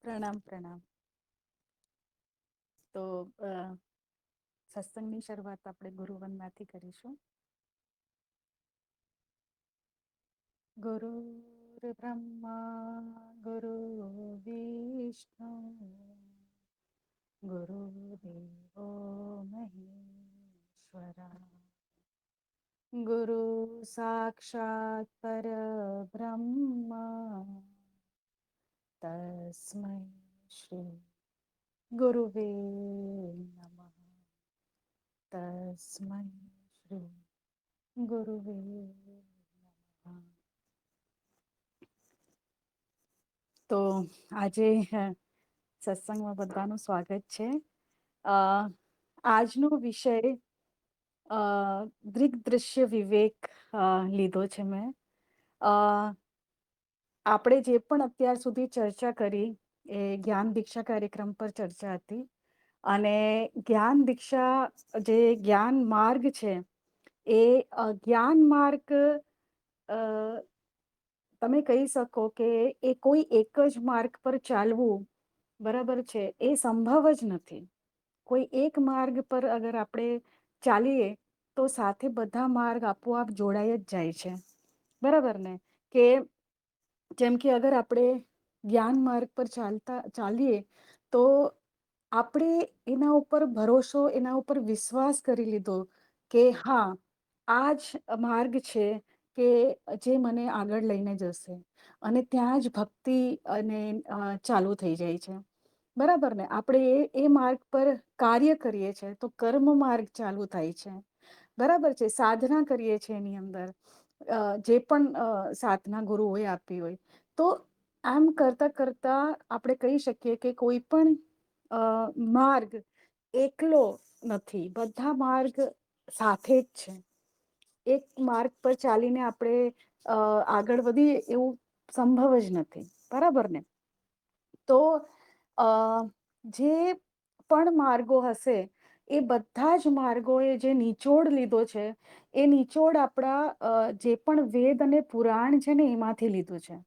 પ્રણામ પ્રણામ. તો સત્સંગની શરૂઆત આપણે ગુરુવંદનાથી કરીશું. ગુરુર બ્રહ્મા ગુરુ વિષ્ણુ ગુરુદેવો મહેશ્વરા ગુરુ સાક્ષાત પરબ્રહ્મા તસ્મૈ શ્રી ગુરુવે નમઃ. તસ્મૈ શ્રી ગુરુવે નમઃ. તો આજે સત્સંગમાં બધાનું સ્વાગત છે. આજનો વિષય દૃગ્દૃશ્ય વિવેક લીધો છે મેં. આપણે જે પણ અત્યાર સુધી ચર્ચા કરી એ જ્ઞાન દીક્ષા કાર્યક્રમ પર ચર્ચા હતી, અને જ્ઞાન દીક્ષા જે જ્ઞાન માર્ગ છે એ જ્ઞાન માર્ગ તમે કહી શકો કે એ કોઈ એક જ માર્ગ પર ચાલવું બરાબર છે એ સંભવ જ નથી. કોઈ એક માર્ગ પર અગર આપણે ચાલીએ તો સાથે બધા માર્ગ આપોઆપ જોડાઈ જ જાય છે. બરાબર ને? કે જેમ કે અગર આપણે જ્ઞાન માર્ગ પર ચાલીએ તો આપણે એના ઉપર ભરોસો, એના ઉપર વિશ્વાસ કરી લીધો કે હા આ જ માર્ગ છે કે જે મને આગળ લઈને જશે, અને ત્યાં જ ભક્તિ અને ચાલુ થઈ જાય છે. બરાબર ને? આપણે એ માર્ગ પર કાર્ય કરીએ છીએ તો કર્મ માર્ગ ચાલુ થાય છે. બરાબર છે? સાધના કરીએ છીએ એની અંદર જે પણ સાધના ગુરુઓએ આપી હોય, તો આમ કરતા કરતા આપણે કહી શકીએ કે કોઈ પણ માર્ગ એકલો નથી, બધા માર્ગ સાથે જ છે. એક માર્ગ પર ચાલીને આપણે આગળ વધીએ એવું સંભવ જ નથી. બરાબર ને? તો જે પણ માર્ગો હશે એ બધા જ માર્ગોએ જે નિચોડ લીધો છે એ નિચોડ આપણા જે પણ વેદ અને પુરાણ છે ને એમાંથી લીધું છે.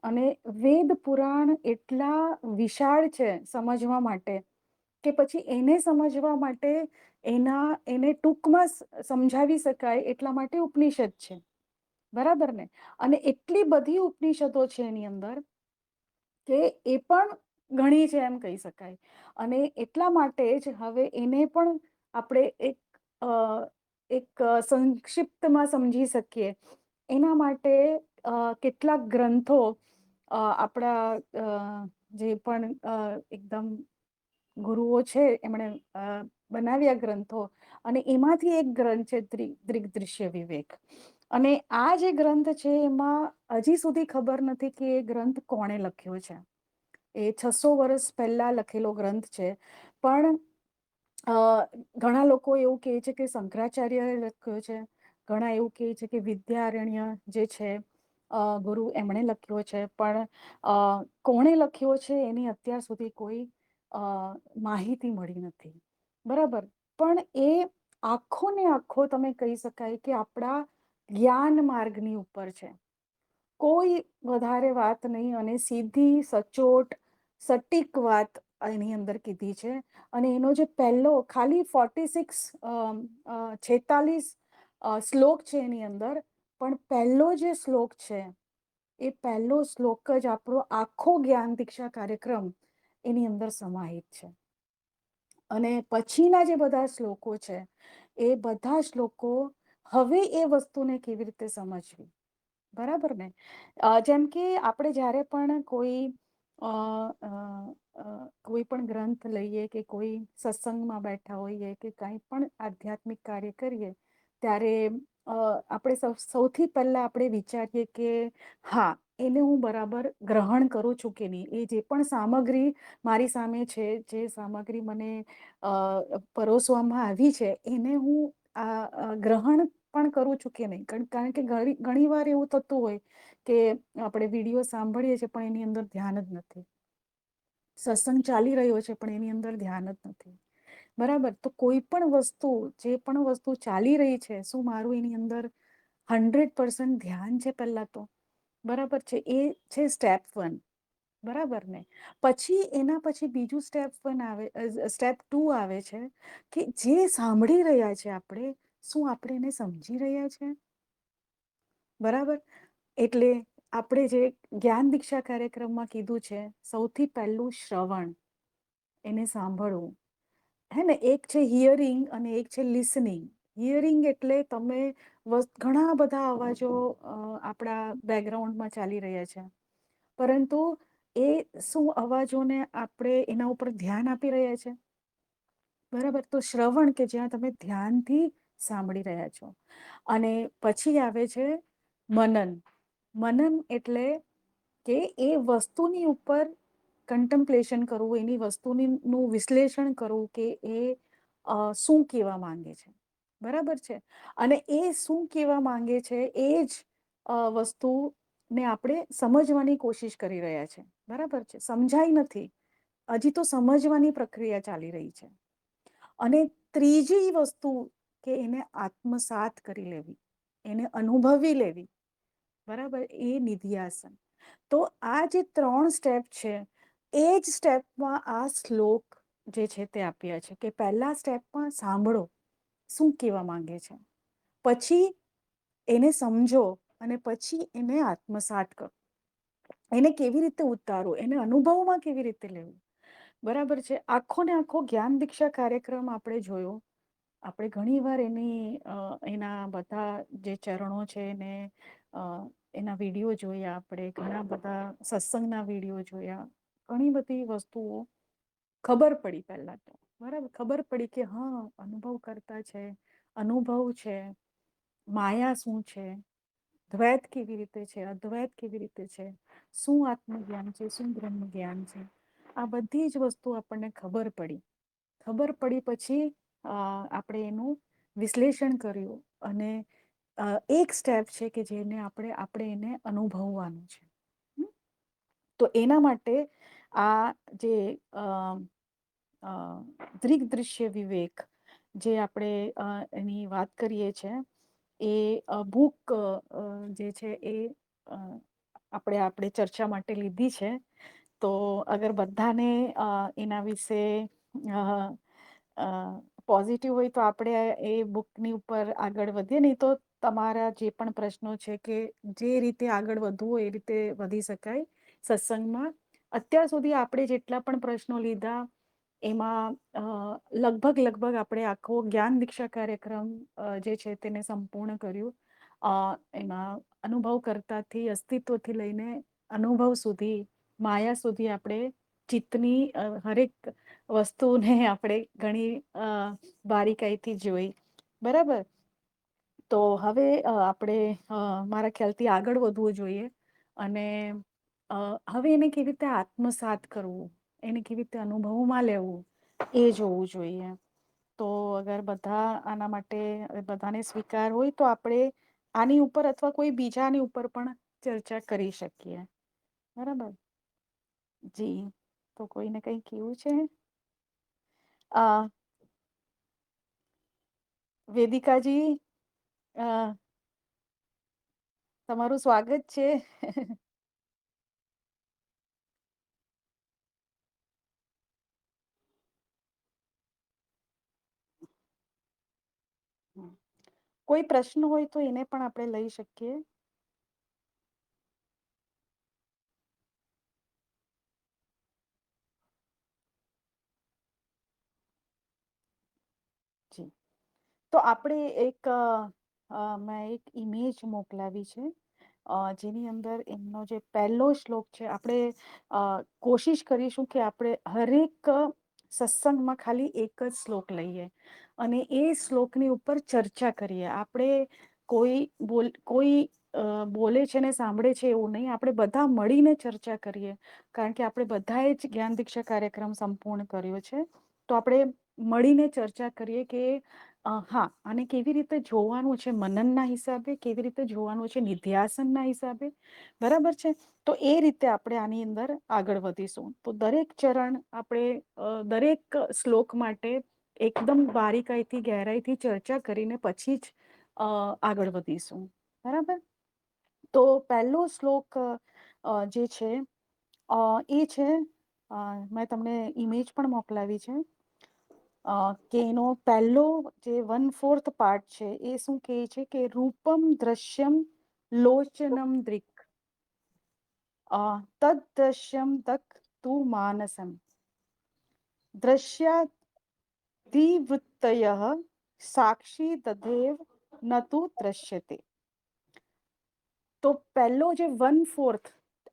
અને વેદ પુરાણ એટલા વિશાળ છે સમજવા માટે કે પછી એને સમજવા માટે એને ટૂંકમાં સમજાવી શકાય એટલા માટે ઉપનિષદ છે. બરાબર ને? અને એટલી બધી ઉપનિષદો છે એની અંદર કે એ પણ ઘણી છે એમ કહી શકાય. અને એટલા માટે જ હવે એને પણ આપણે એક સંક્ષિપ્તમાં સમજી શકીએ એના માટે કેટલાક ગ્રંથો આપણા જે પણ એકદમ ગુરુઓ છે એમણે બનાવ્યા ગ્રંથો, અને એમાંથી એક ગ્રંથ છે દૃગ્દૃશ્ય વિવેક. અને આ જે ગ્રંથ છે એમાં હજી સુધી ખબર નથી કે એ ગ્રંથ કોણે લખ્યો છે. એ 600 વર્ષ પહેલા લખેલો ગ્રંથ છે. પણ ઘણા લોકો એવું કહે છે કે શંકરાચાર્યએ લખ્યો છે, ઘણા એવું કહે છે કે વિદ્યારણ્ય જે છે ગુરુ એમણે લખ્યો છે. પણ કોણે લખ્યો છે એની અત્યાર સુધી કોઈ માહિતી મળી નથી. બરાબર? પણ એ આખો ને આખો તમે કહી શકાય કે આપણા જ્ઞાન માર્ગની ઉપર છે. કોઈ વધારે વાત નહીં, અને સીધી સચોટ સટીક વાત એની અંદર કીધી છે. અને એનો જે પહેલો ખાલી 46 શ્લોક છે એની અંદર, પણ પહેલો જે શ્લોક છે એ પહેલો શ્લોક જ આપણો આખો જ્ઞાન દીક્ષા કાર્યક્રમ એની અંદર સમાહિત છે. અને પછીના જે બધા શ્લોકો છે એ બધા શ્લોકો હવે એ વસ્તુને કેવી રીતે સમજવી. બરાબર ને? જેમ કે આપણે જ્યારે પણ કોઈ પણ ગ્રંથ લઈએ કે કોઈ સત્સંગમાં બેઠા હોઈએ કે કંઈ પણ આધ્યાત્મિક કાર્ય કરીએ ત્યારે આપણે સૌથી પહેલા આપણે વિચારીએ કે હા એને હું બરાબર ગ્રહણ કરું છું કે નહીં. એ જે પણ સામગ્રી મારી સામે છે, જે સામગ્રી મને પરોસવામાં આવી છે, એને હું ગ્રહણ પણ કરું છું કે નહીં. કારણ કે ઘણી વાર એવું થતું હોય કે આપણે વિડીયો સાંભળીએ છીએ પણ એની અંદર ધ્યાન જ નથી. સત્સંગ ચાલી રહ્યો છે પણ એની અંદર ધ્યાન જ નથી. બરાબર? તો કોઈ પણ વસ્તુ, જે પણ વસ્તુ ચાલી રહી છે, શું મારું એની અંદર 100% ધ્યાન છે પહેલા તો? બરાબર છે? એ છે સ્ટેપ 1. બરાબર ને? પછી એના પછી બીજું સ્ટેપ 1 આવે, સ્ટેપ 2 આવે છે કે જે સાંભળી રહ્યા છે આપણે, શું આપણે એને સમજી રહ્યા છે? બરાબર? એટલે આપણે જે જ્ઞાન દીક્ષા કાર્યક્રમમાં કીધું છે, સૌથી પહેલું શ્રવણ, એને સાંભળવું. હે ને? એક છે હિયરિંગ અને એક છે લિસનિંગ. હિયરિંગ એટલે તમે ઘણા બધા અવાજો આપણા બેકગ્રાઉન્ડમાં ચાલી રહ્યા છે. પરંતુ એ શું અવાજોને આપણે એના ઉપર ધ્યાન આપી રહ્યા છે? બરાબર? તો શ્રવણ કે જ્યાં તમે ધ્યાનથી સાંભળી રહ્યા છો. અને પછી આવે છે મનન. મનન એટલે કે એ વસ્તુની ઉપર કન્ટમ્પ્લેશન કરવું, એની વસ્તુનું વિશ્લેષણ કરવું કે એ શું કહેવા માંગે છે. બરાબર છે? અને એ શું કહેવા માંગે છે એ જ વસ્તુને આપણે સમજવાની કોશિશ કરી રહ્યા છે. બરાબર છે? સમજાઈ નથી. હજી તો સમજવાની પ્રક્રિયા ચાલી રહી છે. અને ત્રીજી વસ્તુ કે એને આત્મસાત કરી લેવી, એને અનુભવી લેવી. બરાબર? એ નિધિયાસન. તો આ જે 3 સ્ટેપ છે, એ જ સ્ટેપમાં આ શ્લોક જે છે તે આપ્યા છે કે પહેલા સ્ટેપમાં સાંભળો શું કહેવા માંગે છે, પછી એને સમજો અને પછી એને આત્મસાત કરો. એને કેવી રીતે ઉતારો, એને અનુભવમાં કેવી રીતે લેવું. બરાબર છે? આખો ને આખો જ્ઞાન દીક્ષા કાર્યક્રમ આપણે જોયો. આપણે ઘણીવાર એના બધા જે ચરણો છે ને એના વિડીયો જોયા, આપણે ઘણા બધા સત્સંગના વિડીયો જોયા, ઘણી બધી વસ્તુઓ ખબર પડી. પહેલા તો બરાબર ખબર પડી કે હા, અનુભવ કરતા છે, અનુભવ છે, માયા શું છે, દ્વૈત કેવી રીતે છે, અદ્વૈત કેવી રીતે છે, શું આત્મજ્ઞાન છે, શું બ્રહ્મ જ્ઞાન છે. આ બધી જ વસ્તુ આપણને ખબર પડી. ખબર પડી પછી આપણે એનું વિશ્લેષણ કર્યું અને એક સ્ટેપ છે કે જેને આપણે એને અનુભવવાનું છે. તો એના માટે આ જે દૃગ્દૃશ્ય વિવેક જે આપણે એની વાત કરીએ છે, એ બુક જે છે એ આપણે ચર્ચા માટે લીધી છે. તો અગર બધાને એના વિશે પોઝિટિવ હોય તો આપણે એ બુકની ઉપર આગળ વધીએ. નહીં તો તમારા જે પણ પ્રશ્નો છે કે જે રીતે આગળ વધવું હોય એ રીતે વધી શકાય સત્સંગમાં. અત્યાર સુધી આપણે જેટલા પણ પ્રશ્નો લીધા એમાં લગભગ આપણે આખો જ્ઞાન દીક્ષા કાર્યક્રમ જે છે તેને સંપૂર્ણ કર્યું. એમાં અનુભવ કરતાથી, અસ્તિત્વથી લઈને અનુભવ સુધી, માયા સુધી આપણે ચિત્તની હરેક વસ્તુને આપણે ઘણી બારીકાઈથી જોઈ. બરાબર? તો હવે આપણે મારા ખ્યાલથી આગળ વધવું જોઈએ અને હવે એને કેવી રીતે આત્મસાત કરવું, એને કેવી રીતે અનુભવમાં લેવું, એ જોવું જોઈએ. તો અગર બધા આના માટે બધાને સ્વીકાર હોય તો આપણે આની ઉપર અથવા કોઈ બીજાની ઉપર પણ ચર્ચા કરી શકીએ. બરાબર? જી. તો કોઈને કઈ કેવું છે? વેદિકાજી, તમારું સ્વાગત છે. કોઈ પ્રશ્ન હોય તો એને પણ આપણે લઈ શકીએ. જી. તો આપણે મેં એક ઇમેજ મોકલાવી છે, જેની અંદર એમનો જે પહેલો શ્લોક છે. આપણે કોશિશ કરીશું કે આપણે હરેક સત્સંગમાં ખાલી એક જ શ્લોક લઈએ અને એ શ્લોકની ઉપર ચર્ચા કરીએ. આપણે કોઈ બોલે છે ને સાંભળે છે એવું નહીં, આપણે બધા મળીને ચર્ચા કરીએ. કારણ કે આપણે બધાએ જ જ્ઞાન દીક્ષા કાર્યક્રમ સંપૂર્ણ કર્યો છે. તો આપણે મળીને ચર્ચા કરીએ કે હા, આને કેવી રીતે જોવાનું છે, મનનના હિસાબે કેવી રીતે જોવાનું છે, નિધ્યાસનના હિસાબે. બરાબર છે? તો એ રીતે આપણે આની અંદર આગળ વધીશું. તો દરેક ચરણ આપણે દરેક શ્લોક માટે એકદમ બારીકાઈથી, ગહેરાઈથી ચર્ચા કરીને પછી જ આગળ વધીશું. બરાબર? તો પહેલો શ્લોક જે છે એ છે, મેં તમને ઇમેજ પણ મોકલાવી છે, કે એનો પહેલો જે 1/4 પાર્ટ છે એ શું કહે છે કે રૂપમ દ્રશ્યમ લોચનમ દૃક તદ દ્રશ્યમ તક તું માનસમ દ્રશ્યાધિવૃત્તયઃ સાક્ષી તદેવ ન તુ દ્રશ્યતે. તો પહેલો જે 1/4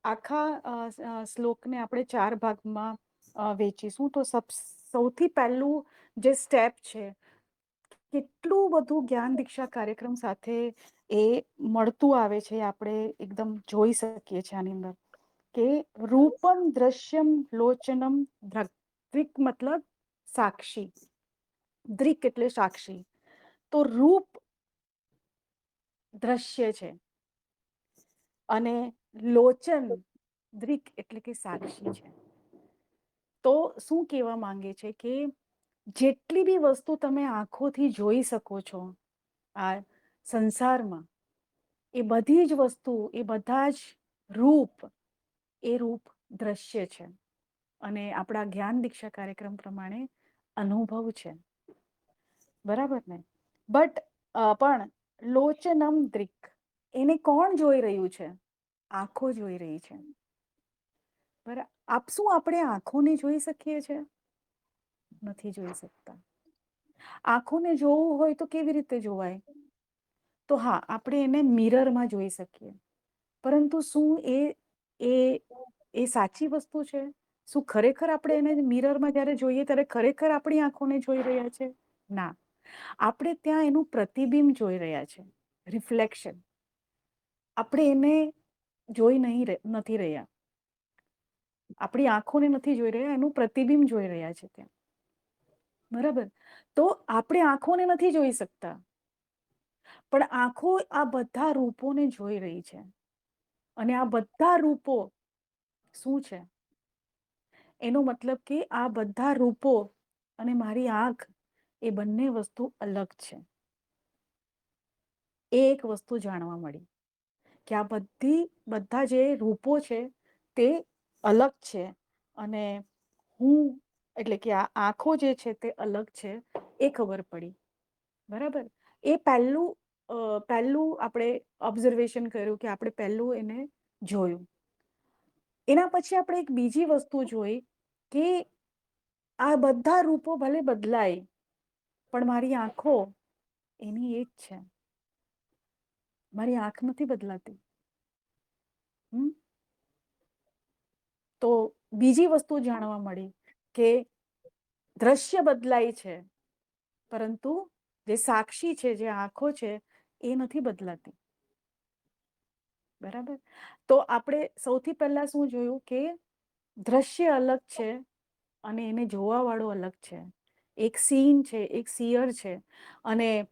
આખા શ્લોકને આપણે 4 ભાગમાં વેચીશું, તો સૌથી પહેલું જે સ્ટેપ છે, કેટલું બધું જ્ઞાન દીક્ષા કાર્યક્રમ સાથે એ મળતું આવે છે, આપણે એકદમ જોઈ શકીએ છીએ આની અંદર, કે રૂપમ દ્રશ્યમ લોચનમ દ્રક. દ્રિક મતલબ સાક્ષી, દ્રિક એટલે સાક્ષી. તો રૂપ દ્રશ્ય છે અને લોચન દ્રિક એટલે કે સાક્ષી છે. તો શું કહેવા માંગે છે કે જેટલી બી વસ્તુ તમે આંખોથી જોઈ શકો છો આ સંસારમાં, એ બધી જ વસ્તુ, એ બધા જ રૂપ, એ રૂપ દ્રશ્ય છે અને આપણા જ્ઞાન દીક્ષા કાર્યક્રમ પ્રમાણે અનુભવ છે. બરાબર ને? બટ પણ લોચનમ દ્રિક, એને કોણ જોઈ રહ્યું છે? આંખો જોઈ રહી છે. શું આપણે આંખોને જોઈ શકીએ છીએ? નથી જોઈ શકતા. આંખોને જોવું હોય તો કેવી રીતે જોવાય? તો હા, આપણે એને મિરરમાં જોઈ શકીએ. પરંતુ શું એ એ સાચી વસ્તુ છે? શું ખરેખર આપણે એને મિરરમાં જ્યારે જોઈએ ત્યારે ખરેખર આપણી આંખોને જોઈ રહ્યા છે? ના, આપણે ત્યાં એનું પ્રતિબિંબ જોઈ રહ્યા છે, રિફ્લેક્શન. આપણે એને જોઈ નથી રહ્યા. આપણી આંખોને નથી જોઈ રહ્યા, એનું પ્રતિબિંબ જોઈ રહ્યા છે ત્યાં. બરાબર? તો આપણે આંખોને નથી જોઈ શકતા, પણ આંખો આ બધા રૂપોને જોઈ રહી છે. અને આ બધા રૂપો શું છે? એનો મતલબ કે આ બધા રૂપો અને મારી આંખ, એ બંને વસ્તુ અલગ છે. એ એક વસ્તુ જાણવા મળી કે આ બધા જે રૂપો છે તે અલગ છે, અને હું એટલે કે આ આંખો જે છે તે અલગ છે, એ ખબર પડી. બરાબર? એ પહેલું આપણે ઓબ્ઝર્વેશન કર્યું, કે આપણે પહેલું એને જોયું. એના પછી આપણે એક બીજી વસ્તુ જોઈ કે આ બધા રૂપો ભલે બદલાય, પણ મારી આંખો એની એ જ છે. મારી આંખ નથી બદલાતી. તો બીજી વસ્તુ જાણવા મળી કે દ્રશ્ય બદલાય છે, પરંતુ જે સાક્ષી છે, જે આંખો છે, એ નથી બદલાતી. બરાબર? તો આપણે સૌથી પહેલા શું જોયું કે દ્રશ્ય અલગ છે અને એને જોવા વાળો અલગ છે. એક સીન છે, એક સિયર છે, અને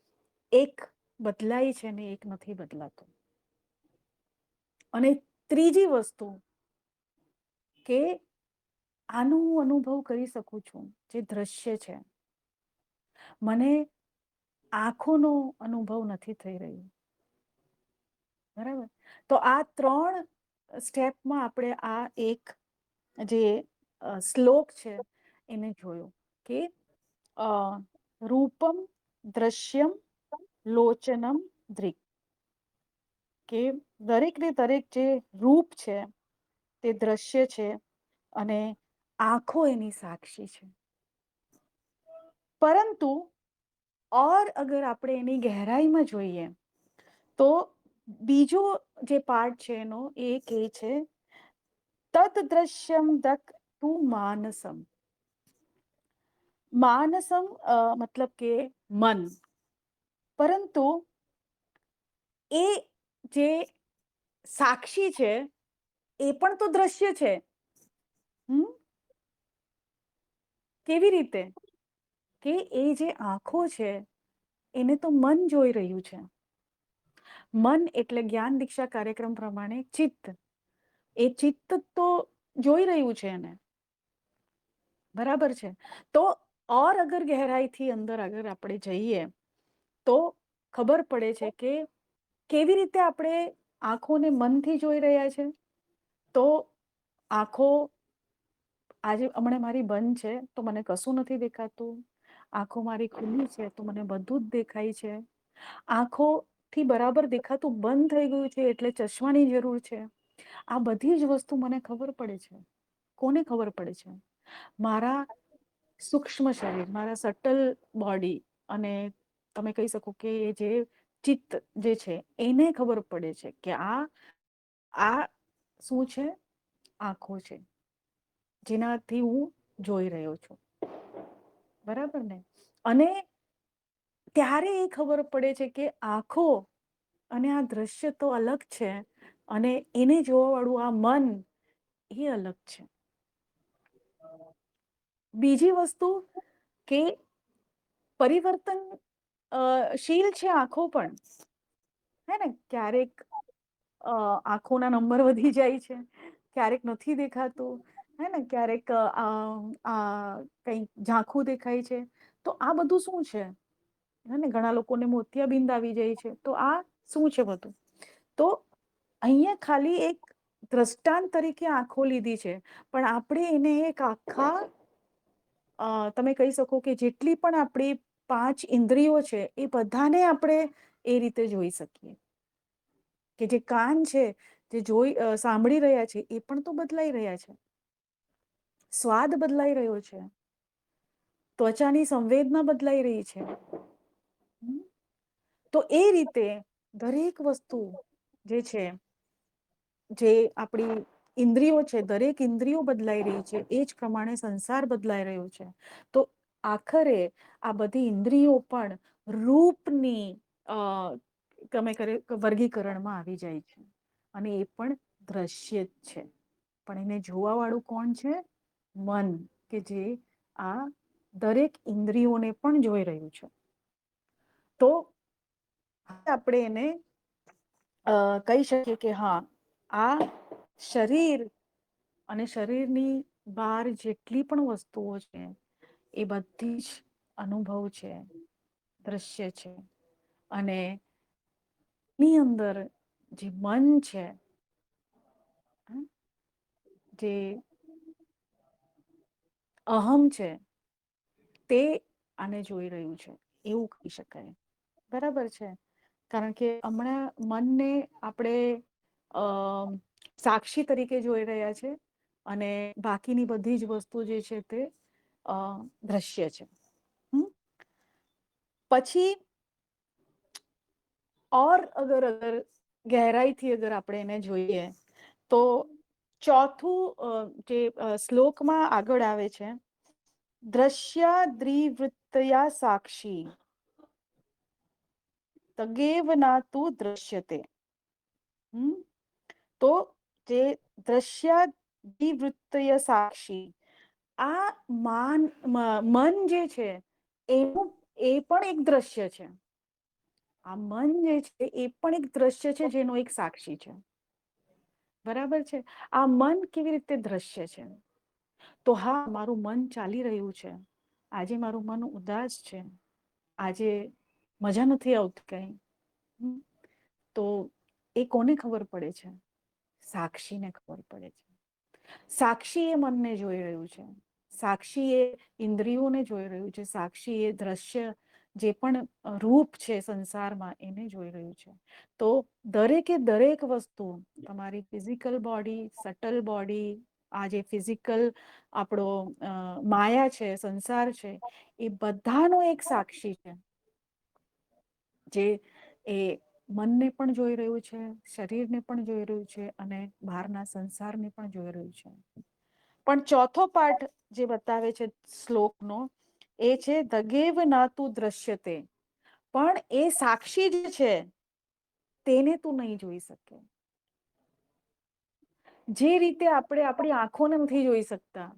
એક બદલાય છે ને એક નથી બદલાતો. અને ત્રીજી વસ્તુ કે આનું હું અનુભવ કરી શકું છું, જે દ્રશ્ય છે, મને આંખોનો અનુભવ નથી થઈ રહ્યો. બરાબર? તો આ 3 સ્ટેપમાં આપણે આ એક જે શ્લોક છે એને જોયો, કે રૂપમ દ્રશ્યમ લોચનમ દ્રિક. કે દરેક ને દરેક જે રૂપ છે તે દ્રશ્ય છે, અને આંખો એની સાક્ષી છે. પરંતુ અગર આપણે એની ગહેરાઈમાં જોઈએ તો બીજો જે પાર્ટ છે એનો, એ કહે છે તદ દ્રશ્યમ દક તું માનસમ. માનસમ મતલબ કે મન. પરંતુ એ જે સાક્ષી છે એ પણ તો દ્રશ્ય છે. કેવી રીતે? કે એ જે આંખો છે એને તો મન જોઈ રહ્યું છે. મન એટલે જ્ઞાન દીક્ષા કાર્યક્રમ પ્રમાણે ચિત્ત. એ ચિત્ત તો જોઈ રહ્યું છે એને. બરાબર છે? તો અગર ગહેરાઈથી અંદર અગર આપણે જઈએ તો ખબર પડે છે કે કેવી રીતે આપણે આંખોને મનથી જોઈ રહ્યા છે. તો આંખો આજે હમણાં મારી બંધ છે તો મને કશું નથી દેખાતું, આંખો મારી ખુલ્લી છે તો મને બધું જ દેખાય છે, આંખો થી બરાબર દેખાતું બંધ થઈ ગયું છે એટલે ચશ્માની જરૂર છે. આ બધી જ વસ્તુ મને ખબર પડે છે. કોને ખબર પડે છે? મારા સૂક્ષ્મ શરીર, મારા સટલ બોડી, અને તમે કહી શકો કે જે ચિત્ત જે છે એને ખબર પડે છે કે આ શું છે? આંખો છે, જેનાથી હું જોઈ રહ્યો છું. બરાબર ને? અને ત્યારે એ ખબર પડે છે કે આંખો અને આ દ્રશ્ય તો અલગ છે, અને એને જોવા વાળું આ મન એ અલગ છે. બીજી વસ્તુ કે પરિવર્તન શીલ છે આંખો પણ, હે ને? ક્યારેક આંખોના નંબર વધી જાય છે, ક્યારેક નથી દેખાતું, હે ને? ક્યારેક કઈ ઝાંખું દેખાય છે. તો આ બધું શું છે? હે ને? ઘણા લોકોને મોતિયાબિંદ આવી જાય છે. તો આ શું છે બધું? તો અહીંયા ખાલી એક દ્રષ્ટાંત તરીકે આંખો લીધી છે, પણ આપણે એને એક આખા તમે કહી શકો કે જેટલી પણ આપણી 5 ઇન્દ્રિયો છે એ બધાને આપણે એ રીતે જોઈ શકીએ. કે જે કાન છે, જે સાંભળી રહ્યા છે, એ પણ તો બદલાઈ રહ્યા છે. સ્વાદ બદલાઈ રહ્યો છે, ત્વચાની સંવેદના બદલાઈ રહી છે. તો એ રીતે દરેક વસ્તુ જે છે, જે આપણી ઇન્દ્રિયો છે, દરેક ઇન્દ્રિયો બદલાઈ રહી છે, એ જ પ્રમાણે સંસાર બદલાઈ રહ્યો છે. તો આખરે આ બધી ઇન્દ્રિયો પણ રૂપની તમે વર્ગીકરણમાં આવી જાય છે, અને એ પણ દ્રશ્ય જ છે. પણ એને જોવા વાળું કોણ છે? મન, કે જે આ દરેક ઇન્દ્રિયોને પણ જોઈ રહ્યું છે. તો આપણે એને કહી શકીએ કે હા, આ શરીર અને શરીરની બહાર જેટલી પણ વસ્તુઓ છે એ બધી જ અનુભવ છે, દ્રશ્ય છે. અને ની અંદર જે મન છે, જે અહમ છે, તે આને જોઈ રહ્યું છે, એવું કહી શકાય. બરાબર છે? કારણ કે હમણાં મનને આપણે અ સાક્ષી તરીકે જોઈ રહ્યા છે, અને બાકીની બધી જ વસ્તુ જે છે તે દ્રશ્ય છે. પછી અગર ગહેરાઈથી અગર આપણે એને જોઈએ તો ચોથું જે શ્લોકમાં આગળ આવે છે, દ્રશ્યાદ્રિવૃત્તયા સાક્ષી તગેવ ના તું દ્રશ્યતે. તો જે દ્રશ્યાદિવૃત્તય સાક્ષી, આ મન જે છે એનું એ પણ એક દ્રશ્ય છે. આ મન જે છે એ પણ એક દ્રશ્ય છે, જેનો એક સાક્ષી છે. બરાબર છે? આ મન કેવી રીતે દ્રશ્ય છે? તો હા, મારું મન ચાલી રહ્યું છે, આજે મારું મન ઉદાસ છે, આજે મજા નથી આવતી કઈ, તો એ કોને ખબર પડે છે? સાક્ષીને ખબર પડે છે. સાક્ષી એ મનને જોઈ રહ્યું છે, સાક્ષી એ ઇન્દ્રિયોને જોઈ રહ્યું છે, સાક્ષી એ દ્રશ્ય જે પણ રૂપ છે સંસારમાં એને જોઈ રહ્યું છે. તો દરેકે દરેક વસ્તુ, તમારી ફિઝિકલ બોડી, સટલ બોડી, આ જે ફિઝિકલ આપણો માયા છે, સંસાર છે, એ બધાનો એક સાક્ષી છે, જે એ મનને પણ જોઈ રહ્યું છે, શરીરને પણ જોઈ રહ્યું છે, અને બહારના સંસારને પણ જોઈ રહ્યું છે. પણ ચોથો પાઠ જે બતાવે છે શ્લોકનો, એ છે દગેવ નાતુ દ્રશ્યતે. પણ એ સાક્ષી જે છે તેને તું નહીં જોઈ શકે. જે રીતે આપણે આપણી આંખોને નથી જોઈ શકતા,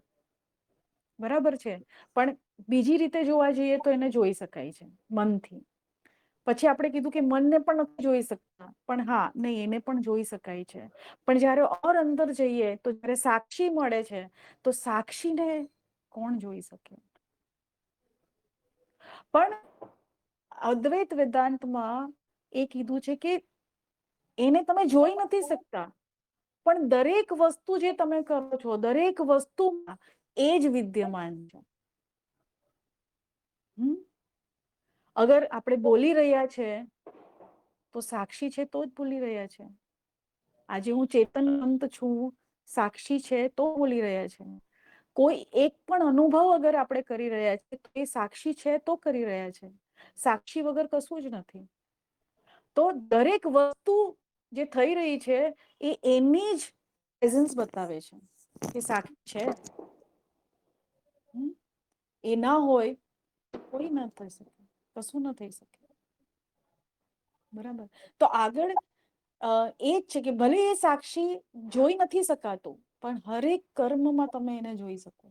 બરાબર છે, પણ બીજી રીતે જોવા જઈએ તો એને જોઈ શકાય છે મનથી. પછી આપણે કીધું કે મનને પણ નથી જોઈ શકતા, પણ હા, નહીં, એને પણ જોઈ શકાય છે. પણ જયારે અંદર જઈએ તો જયારે સાક્ષી મળે છે, તો સાક્ષીને કોણ જોઈ શકે? પણ અદ્વૈત વેદાંતમાં એ કીધું છે કે એને તમે જોઈ નથી શકતા, પણ દરેક વસ્તુ જે તમે કરો છો, દરેક વસ્તુમાં એ જ વિદ્યમાન છે. અગર આપણે બોલી રહ્યા છે તો સાક્ષી છે તો જ બોલી રહ્યા છે. આજે હું ચેતનવંત છું, સાક્ષી છે તો બોલી રહ્યા છે. કોઈ એક પણ અનુભવ અગર આપણે કરી રહ્યા છે તો એ સાક્ષી છે તો કરી રહ્યા છે. સાક્ષી વગર કશું જ નથી. તો દરેક વસ્તુ જે થઈ રહી છે એ એની જ પ્રેઝન્સ બતાવે છે કે સાક્ષી છે. એ ના હોય કોઈ ના થઈ શકે, કશું ના થઈ શકે. બરાબર. તો આગળ એ જ છે કે ભલે એ સાક્ષી જોઈ નથી શકાતું, પણ હરેક કર્મમાં તમે એને જોઈ શકો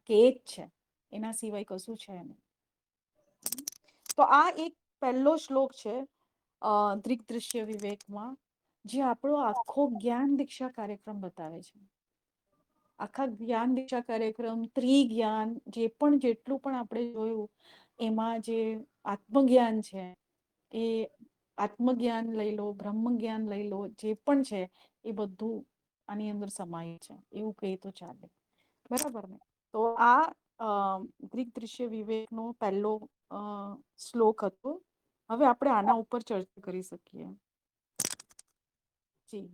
કે એ જ છે, એના સિવાય કશું છે નહીં. તો આ એક પહેલો શ્લોક છે દૃગ્દૃશ્ય વિવેકમાં, જે આપણો આખો જ્ઞાન દીક્ષા કાર્યક્રમ બતાવે છે. આખા જ્ઞાન દીક્ષા કાર્યક્રમ, ત્રિજ્ઞાન, જે પણ જેટલું પણ આપણે જોયું એમાં જે આત્મજ્ઞાન છે, એ આત્મજ્ઞાન લઈ લો, બ્રહ્મ જ્ઞાન લઈ લો, જે પણ છે એ બધું આની અંદર સમાય છે, એવું કહી તો ચાલે. બરાબર ને? તો આ દૃગ્દૃશ્ય વિવેકનો પહેલો શ્લોક હતો. હવે આપણે આના ઉપર ચર્ચા કરી શકીએ. જી.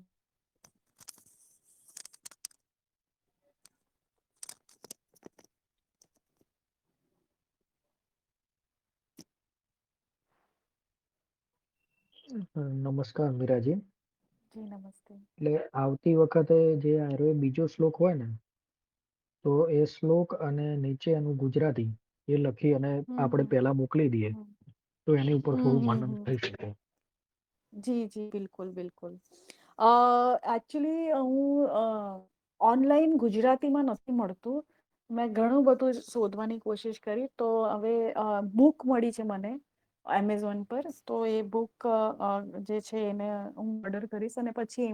નમસ્કાર મીરાજી. જી નમસ્તે. એટલે આવતી વખતે જે આ બીજો શ્લોક હોય ને, તો એ શ્લોક અને નીચે એનું ગુજરાતી એ લખી અને આપણે પેલા મોકલી દઈએ તો એની ઉપર થોડું મનન થઈ શકે. જી જી બિલકુલ બિલકુલ. એકચ્યુઅલી હું ઓનલાઈન ગુજરાતીમાં નથી મળતું. મેં ઘણું બધું શોધવાની કોશિશ કરી, તો હવે બુક મળી છે મને એમેઝોન પર. તો એ બુક જે છે એને હું ઓર્ડર કરીશ અને પછી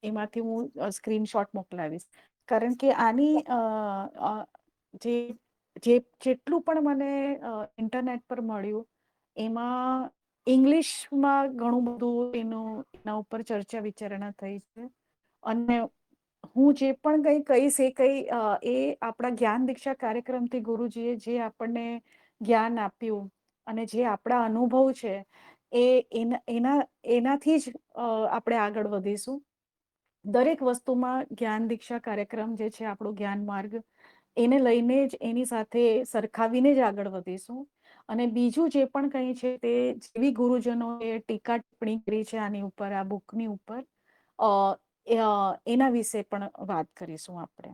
એમાંથી હું સ્ક્રીનશોટ મોકલાવીશ. કારણ કે આની જેટલું પણ મને ઇન્ટરનેટ પર મળ્યું એમાં ઇંગ્લિશમાં ઘણું બધું એના ઉપર ચર્ચા વિચારણા થઈ છે. અને હું જે પણ કઈ કહીશ એ આપણા જ્ઞાન દીક્ષા કાર્યક્રમથી ગુરુજીએ જે આપણને જ્ઞાન આપ્યું અને જે આપણા અનુભવ છે એનાથી જ આપણે આગળ વધીશું. દરેક વસ્તુમાં જ્ઞાન દીક્ષા કાર્યક્રમ જે છે, આપણો જ્ઞાન માર્ગ, એને લઈને જ એની સાથે સરખાવીને જ આગળ વધીશું. અને બીજું જે પણ કઈ છે તે જેવી ગુરુજનોએ ટીકા ટિપ્પણી કરી છે આની ઉપર, આ બુકની ઉપર, એના વિશે પણ વાત કરીશું આપણે.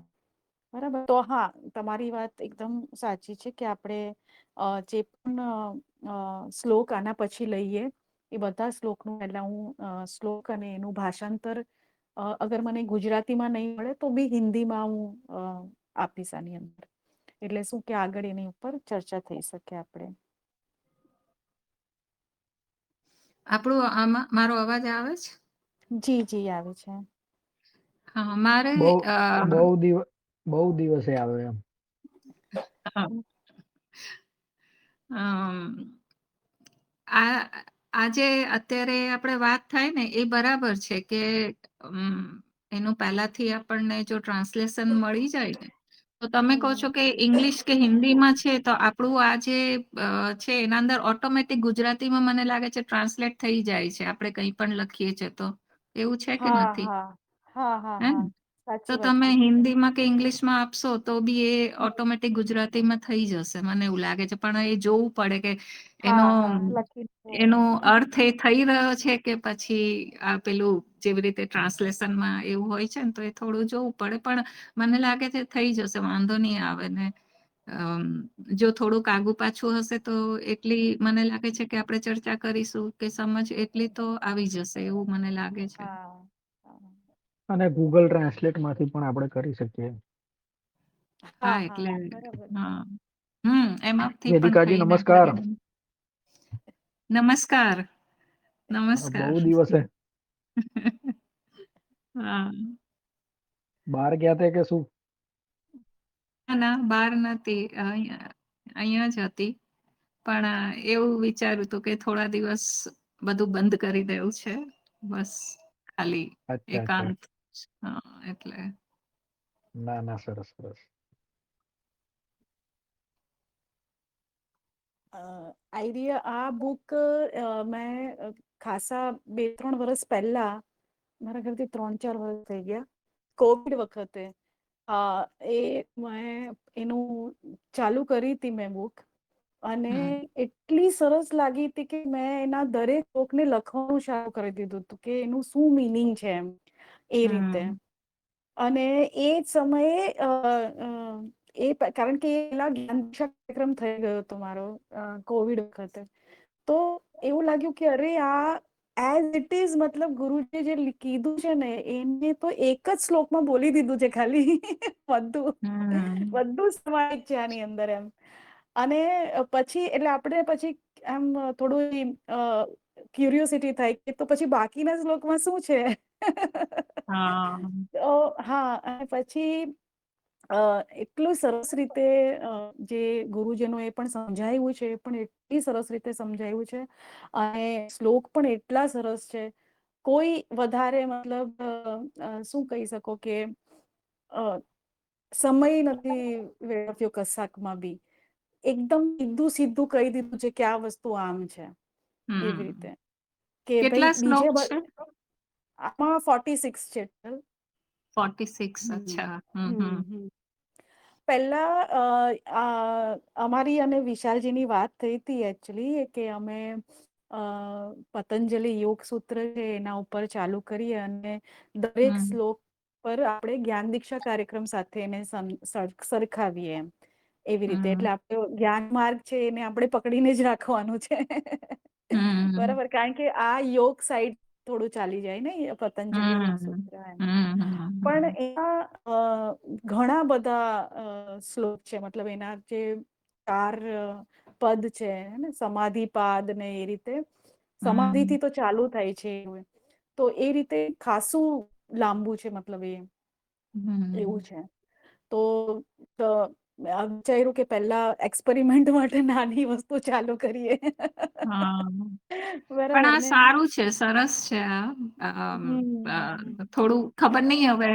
બરાબર. તો હા, તમારી વાત એકદમ સાચી છે કે આપણે જે પણ શ્લોક આના પછી લઈએ એ બધા શ્લોકનું પહેલા હું શ્લોક અને એનું ભાષાંતર અગર મને ગુજરાતીમાં નહીં મળે તો બી હિન્દીમાં હું આપીશ આની અંદર. એટલે શું કે આગળ એની ઉપર ચર્ચા થઈ શકે આપણે. મારો અવાજ આવે છે? જી જી આવે છે. હા, મારે બહુ બહુ દિવસે આવે એમ. આજે અત્યારે આપણે વાત થાય ને એ બરાબર છે કે એનું પહેલાથી આપણને જો ટ્રાન્સલેશન મળી જાય ને, તો તમે કહો છો કે ઇંગ્લિશ કે હિન્દીમાં છે તો આપણું આ જે છે એના અંદર ઓટોમેટિક ગુજરાતીમાં મને લાગે છે ટ્રાન્સલેટ થઈ જાય છે, આપણે કંઈ પણ લખીએ છીએ તો. એવું છે કે હા નથી? હા હા હા હે હા, ને? તો સાચી વાત તમે કીધી. હિન્દીમાં કે ઇંગ્લિશમાં આપશો તો બી એ ઓટોમેટિક ગુજરાતીમાં થઈ જશે, મને એવું લાગે છે. પણ એ જોવું પડે કે એનો હા હા, લખી એનો અર્થ એ થઈ રહ્યો છે કે પછી આ પેલું જેવી રીતે ટ્રાન્સલેશનમાં એવું હોય છે ને, તો એ થોડું જોવું પડે. પણ મને લાગે છે થઈ જશે, વાંધો નહીં આવે ને. જો થોડુંક આગુ પાછું હશે તો એટલી મને લાગે છે કે આપણે ચર્ચા કરીશું કે સમજ એટલી તો આવી જશે એવું મને લાગે છે. હા. અને ગૂગલ ટ્રાન્સલેટ માંથી પણ આપણે કરી શકીએ. હા, હા એટલે બરાબર છે. હા. એમાંથી પણ વેદિકાજી થઈને નમસ્કાર. નમસ્કાર. નમસ્કાર. બહુ દિવસે હા. બહાર ગયા તે કે શું? ના ના, બહાર નથી, અહીંયા જ હતી. પણ એવું વિચાર્યું હતું કે થોડા દિવસ બધું બંધ કરી દેવું છે, બસ. ખાલી અચ્છા, અચ્છા. એકાંત. એટલે ના, ના, સરસ, સરસ. આઈડિયા આ બુક મેં ખાસા 2-3 વર્ષ પહેલા, મારા ઘરથી 3-4 વર્ષ થઈ ગયા, કોવિડ વખતે એ મેં એનું ચાલુ કરી હતી મેં બુક, અને એટલી સરસ લાગી હતી કે મેં એના દરેક શ્લોકને લખવાનું શરૂ કરી દીધું હતું કે એનું શું મિનિંગ છે એમ એ રીતે. અને એ જ સમયે કારણ કે પેલા જ્ઞાન દીક્ષા કાર્યક્રમ થઈ ગયો હતો મારો કોવિડ વખતે, તો એવું લાગ્યું કે અરે આ એઝ ઇટ ઇઝ, મતલબ ગુરુજીએ જે કીધું છે ને એને તો એક જ શ્લોકમાં બોલી દીધું છે ખાલી બધું સમાય છે આની અંદર એમ. અને પછી એટલે આપણે પછી એમ થોડું ક્યુરિયોસિટી થાય કે તો પછી બાકીના શ્લોકમાં શું છે. હા, અને પછી એટલું સરસ રીતે જે ગુરુજનો એ પણ સમજાવ્યું છે એ પણ એટલી સરસ રીતે સમજાવ્યું છે, અને શ્લોક પણ એટલા સરસ છે. કોઈ વધારે મતલબ શું કહી શકો કે સમય નથી વેડફ્યો કશાકમાં બી, એકદમ સીધું સીધું કહી દીધું છે કે આ વસ્તુ આમ છે એવી રીતે કે ભાઈ કેટલા શ્લોક બીજે છે? આમાં 46 છે. 46. અચ્છા. પહેલા અમારી અને વિશાલજીની વાત થઈ હતી એકચ્યુઅલી કે અમે પતંજલિ યોગ સૂત્ર છે એના ઉપર ચાલુ કરીએ અને દરેક શ્લોક પર આપણે જ્ઞાન દીક્ષા કાર્યક્રમ સાથે એને સરખાવીએ એમ, એવી રીતે. એટલે આપણો જ્ઞાન માર્ગ છે એને આપણે પકડીને જ રાખવાનું છે. બરાબર, કારણ કે આ યોગ સાઈડ થોડું ચાલી જાય ને પતંજલિ યોગ સૂત્ર એમ. પણ એના ઘણા બધા શ્લોક છે, મતલબ એના જે 4 પદ છે ને, સમાધિ પાદ ને એ રીતે સમાધિથી તો ચાલુ થાય છે એવું, તો એ રીતે ખાસું લાંબુ છે, મતલબ એવું છે. તો વિચાર્યું કે પહેલા એક્સપેરિમેન્ટ માટે નાની વસ્તુ ચાલુ કરીએ. પણ બરાબર આ ને. સારું છે, સરસ છે. થોડું ખબર નહીં હવે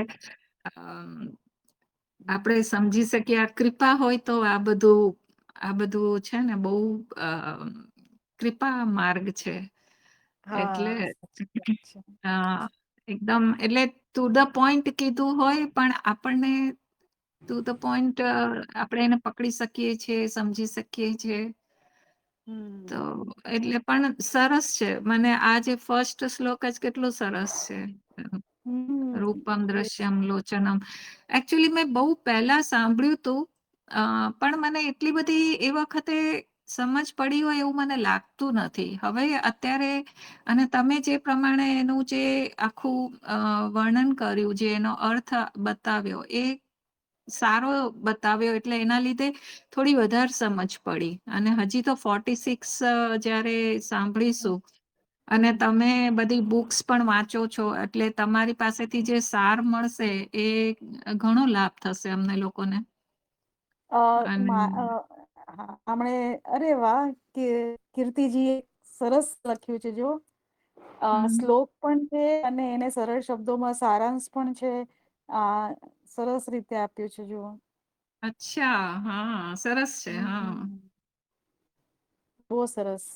આપણે સમજી શકીએ, આ કૃપા હોય તો આ બધું છે ને બહુ કૃપા માર્ગ છે. એટલે હા, સાચી વાત છે. એકદમ, એટલે ટુ ધ પોઈન્ટ કીધું હોય પણ આપણને ટુ ધ પોઈન્ટ આપણે એને પકડી શકીએ છીએ, સમજી શકીએ છીએ. તો એટલે પણ સરસ છે. મને આ જે ફર્સ્ટ શ્લોક જ કેટલો સરસ છે. રૂપમ દ્રશ્યમ લોચનમ. એકચ્યુઅલી મેં બહુ પહેલા સાંભળ્યું હતું, પણ મને એટલી બધી એ વખતે સમજ પડી હોય એવું મને લાગતું નથી હવે અત્યારે. અને તમે જે પ્રમાણે એનું જે આખું વર્ણન કર્યું, જે એનો અર્થ બતાવ્યો, એ સારો બતાવ્યો, એટલે એના લીધે થોડી વધારે સમજ પડી. અને હજી તો 46 જ્યારે સાંભળીશું, અને તમે બધી બુક્સ પણ વાંચો છો, એટલે તમારી પાસેથી જે સાર મળશે એ ઘણો લાભ થશે અમને લોકોને. અને હમણે અરે વાહ, કે કીર્તિજી સરસ લખ્યું છે. જો શ્લોક પણ છે અને એને સરળ શબ્દોમાં સારાંશ પણ છે. સરસ રીતે આપ્યું છે જુઓ. અચ્છા, હા, સરસ છે. હા, બહુ સરસ.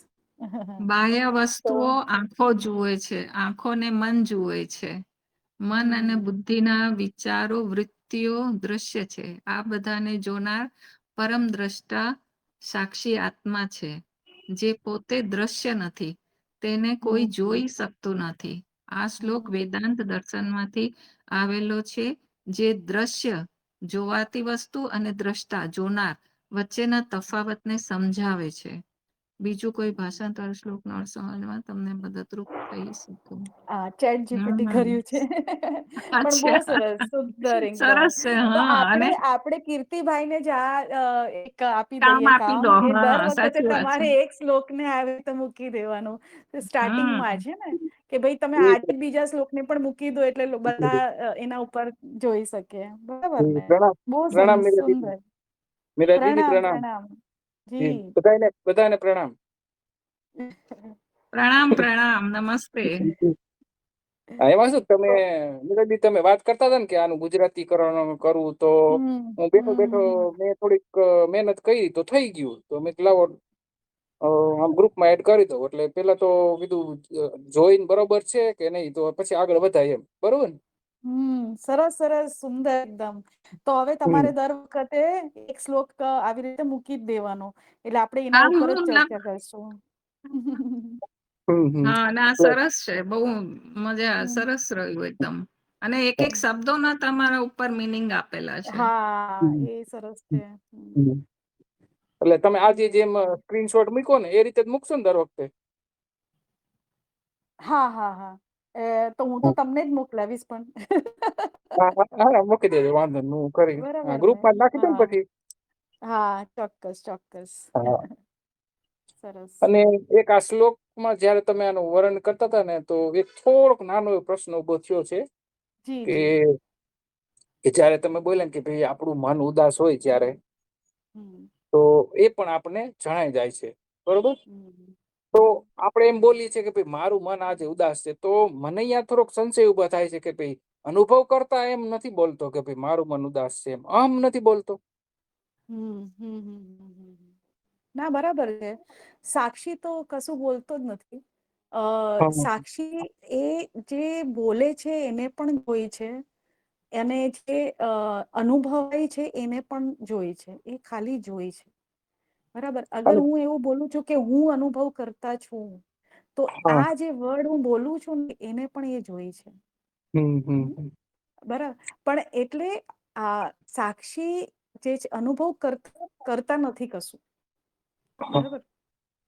બાહ્ય તો વસ્તુઓ આંખો જુએ છે, આંખોને મન જુએ છે. મન અને બુદ્ધિના વિચારો, વૃત્તિઓ દ્રશ્ય છે. આ બધાને જોનાર પરમ દ્રષ્ટા સાક્ષી આત્મા છે, જે પોતે દ્રશ્ય નથી, તેને કોઈ જોઈ શકતું નથી. આ શ્લોક વેદાંત દર્શનમાંથી આવેલો છે, જે દ્રશ્ય જોવાતી વસ્તુ અને દ્રષ્ટા જોનાર વચ્ચેના તફાવતને સમજાવે છે. બીજું કોઈ ભાષાંતર શ્લોકનો અર્થ સમજવામાં તમને મદદરૂપ થઈ શકું. ચેટ જીપીટી કર્યું છે. પણ બહુ અચ્છા, સરસ, સુંદર એકદમ. સરસ છે. તો હા, અને આપણે કીર્તિભાઈને જ એક આપી કામ દઈએ આપી કામ, દો. કે દર હા, વખતે સાચી વાત છે. તમારે એક શ્લોકને આવી રીતે મૂકી દેવાનું સ્ટાર્ટિંગમાં છે ને, કે ભાઈ તમે એક આજે બીજા શ્લોકને પણ મૂકી દો એટલે બધા એના ઉપર જોઈ શકે. બરાબર ને. પ્રણામ બહુ પ્રણામ સુંદર. मेरा दीदी પ્રણામ प्रणाम પ્રણામ. जी જી. बताए प्रणाम પ્રણામ, પ્રણામ, નમસ્તે. એમાં શું તમે તો નીરજજી તમે વાત કરતા હતા ને કે આનું ગુજરાતીકરણ કરવું તો હમ હું બેઠો બેઠો હમ મેં થોડીક મહેનત કરી તો થઈ ગયું તો મેં કીધું લાવો આમ ગ્રુપમાં એડ કરી દો એટલે પેલા તો કીધું જોઈન બરોબર છે કે નહીં તો પછી આગળ વધાય એમ બરોબર ને. સરસ સરસ સુંદર એકદમ. તો હવે હમ તમારે દર વખતે એક શ્લોક આવી રીતે મૂકી જ દેવાનો એટલે આપણે એના હા ઉપર જ હું ચર્ચા કરશું. હમ હા ના એટલે સરસ છે, બહુ મજા હમ. સરસ રહ્યું એકદમ. અને એક એક શબ્દોના તમારા ઉપર મિનિંગ આપેલા છે. હા હમ, એ સરસ છે. હમ. એટલે તમે આજે હમ. જેમ સ્ક્રીનશોટ મૂકો ને એ રીતે જ મૂકશો ને દર વખતે. હા હા હા તો હું તો તમને જ મોકલાવીશ પણ. હા હા હા, મૂકી દેજો વાંધો નહીં હું કરી બરાબર ને ગ્રુપમાં જ નાખી દો ને હા પછી. હા ચોક્કસ ચોક્કસ. હા સરસ. અને એક આ શ્લોકમાં જયારે તમે આનું વર્ણન કરતા હતા ને તો એક થોડોક નાનો એવો પ્રશ્ન ઉભો થયો છે જી કે જી. જયારે તમે બોલ્યા ને કે ભાઈ આપણું મન ઉદાસ હોય ત્યારે હમ તો એ પણ આપણને જણાઈ જાય છે બરોબર. હમ તો હમ આપણે એમ બોલીએ છીએ કે ભાઈ મારું મન આજે ઉદાસ છે તો મને અહીંયા થોડોક સંશય ઉભો થાય છે કે ભાઈ અનુભવ કરતા એમ નથી બોલતો કે ભાઈ મારું મન ઉદાસ છે એમ આમ નથી બોલતો. ના બરાબર છે. સાક્ષી તો કશું બોલતો જ નથી. હા સાક્ષી એ જે બોલે છે એને પણ જોઈ છે અને જે અનુભવાય છે એને પણ જોઈ છે. એ ખાલી જોઈ છે. બરાબર. અગર અને હું એવું બોલું છું કે હું અનુભવ કરતા છું તો હા આ જે વર્ડ હું બોલું છું ને એને પણ એ જોઈ છે. હમ. હમ. બરાબર. પણ એટલે આ સાક્ષી જે છે અનુભવ કરતા નથી કશું. હા, બરાબર.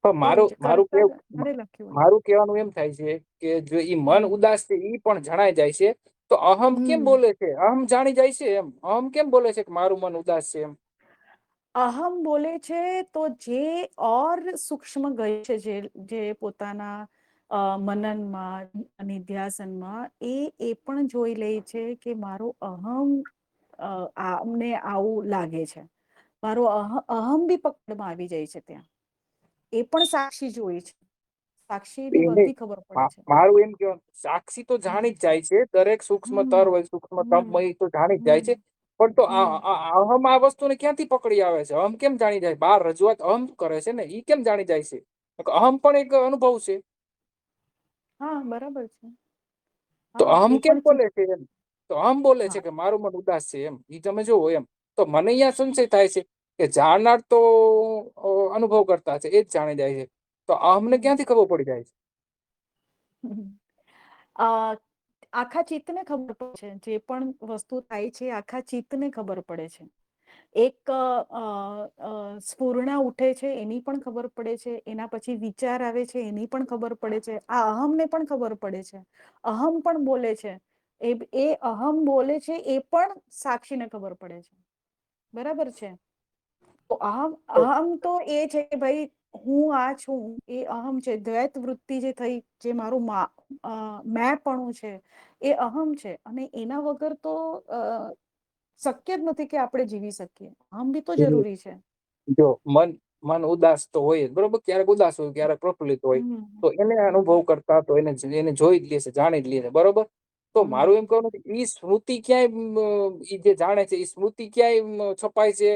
પણ એવું મારું છે મારું કરતા કેવું ભલે લખ્યું હોય. મારું કહેવાનું એમ થાય છે કે જો ઈ મન હમ ઉદાસ છે ઈ પણ જણાય જાય છે તો અહમ કેમ હમ બોલે છે અહમ જાણી જાય છે એમ અહમ કેમ બોલે છે કે મારું મન ઉદાસ છે એમ. અહમ બોલે છે તો જે ઓર સૂક્ષ્મ ગય છે જે પોતાના મનનમાં નિધ્યાસનમાં એ પણ જોઈ લે છે કે મારો અહમ અમને આવું લાગે છે. મારો અહમ બી પકડમાં આવી જાય છે ત્યાં. એ પણ સાક્ષી જોઈ છે. સાક્ષીને એને બધી ખબર પડે છે. મારું એમ કેવાનું સાક્ષી તો જાણી જ જાય છે દરેક સૂક્ષ્મ તર હમ હોય સૂક્ષ્મ હમ તમય તો જાણી જ જાય હમ છે પણ તો હમ અહમ આ વસ્તુને ક્યાંથી પકડી આવે છે અહમ કેમ જાણી જાય બાર રજૂઆત અહમ કરે છે ને ઈ કેમ જાણી જાય છે અહમ પણ એક અનુભવ છે. હા બરાબર છે. તો હા અહમ એ કેમ પણ બોલે છે એમ તો અહમ બોલે છે હા કે મારું મન ઉદાસ છે એમ ઈ તમે જોવો એમ તો મને અહીંયા સંશય થાય છે કે જાણનાર તો અનુભવ કરતા છે એ જ જાણી જાય છે તો અમને હમ ક્યાંથી ખબર પડી જાય છે. આખા ચિત્તને ખબર પડે છે. જે પણ વસ્તુ થાય છે આખા ચિત્તને ખબર પડે છે. એક સ્ફુરણા ઉઠે છે એની પણ ખબર પડે છે. એના પછી વિચાર આવે છે એની પણ ખબર પડે છે. આ અહમને પણ ખબર પડે છે. અહમ પણ બોલે છે. એ અહમ બોલે છે એ પણ સાક્ષીને ખબર પડે છે. બરાબર છે. તો અહમ તો એ છે કે ભાઈ હું આ છું એ અહમ છે. દ્વૈત વૃત્તિ જે થઈ જે મારું મેપણું છે એ અહમ છે અને એના વગર તો શક્ય જ નથી કે આપણે જીવી શકીએ. અહમ બી તો જો જરૂરી છે. મન ઉદાસ તો હોય જ બરોબર ક્યારેક ઉદાસ હોય ક્યારેક પ્રફુલ્લિત હોય હમ તો એને હમ અનુભવ કરતા તો એને જોઈ જ લેશે જાણી જ લેશે બરોબર. તો મારું હમ એમ કહેવાનું કે ઈ સ્મૃતિ ક્યાંય ઈ જે જાણે છે ઈ સ્મૃતિ ક્યાંય છપાય છે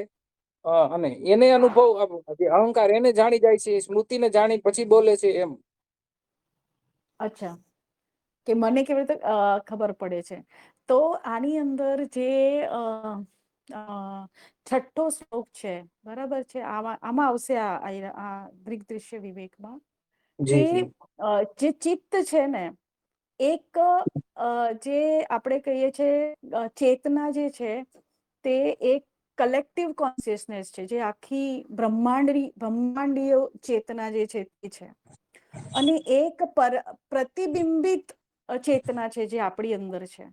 અને એને અનુભવ જે અહંકાર એને જાણી જાય છે સ્મૃતિને જાણી પછી બોલે છે એમ. અચ્છા કે મને કેવી રીતે ખબર પડે છે તો આની અંદર જે છઠ્ઠો શ્લોક છે બરાબર છે આમાં આવશે આ દૃગ્દૃશ્ય વિવેકમાં કે જી જી જે ચિત્ત છે ને એક જે આપણે કહીએ છીએ ચેતના જે છે તે એક કલેક્ટિવ કોન્શિયસનેસ છે જે આખી બ્રહ્માંડીય ચેતના જે છે તે છે અને એક પ્રતિબિંબિત ચેતના છે જે આપણી અંદર છે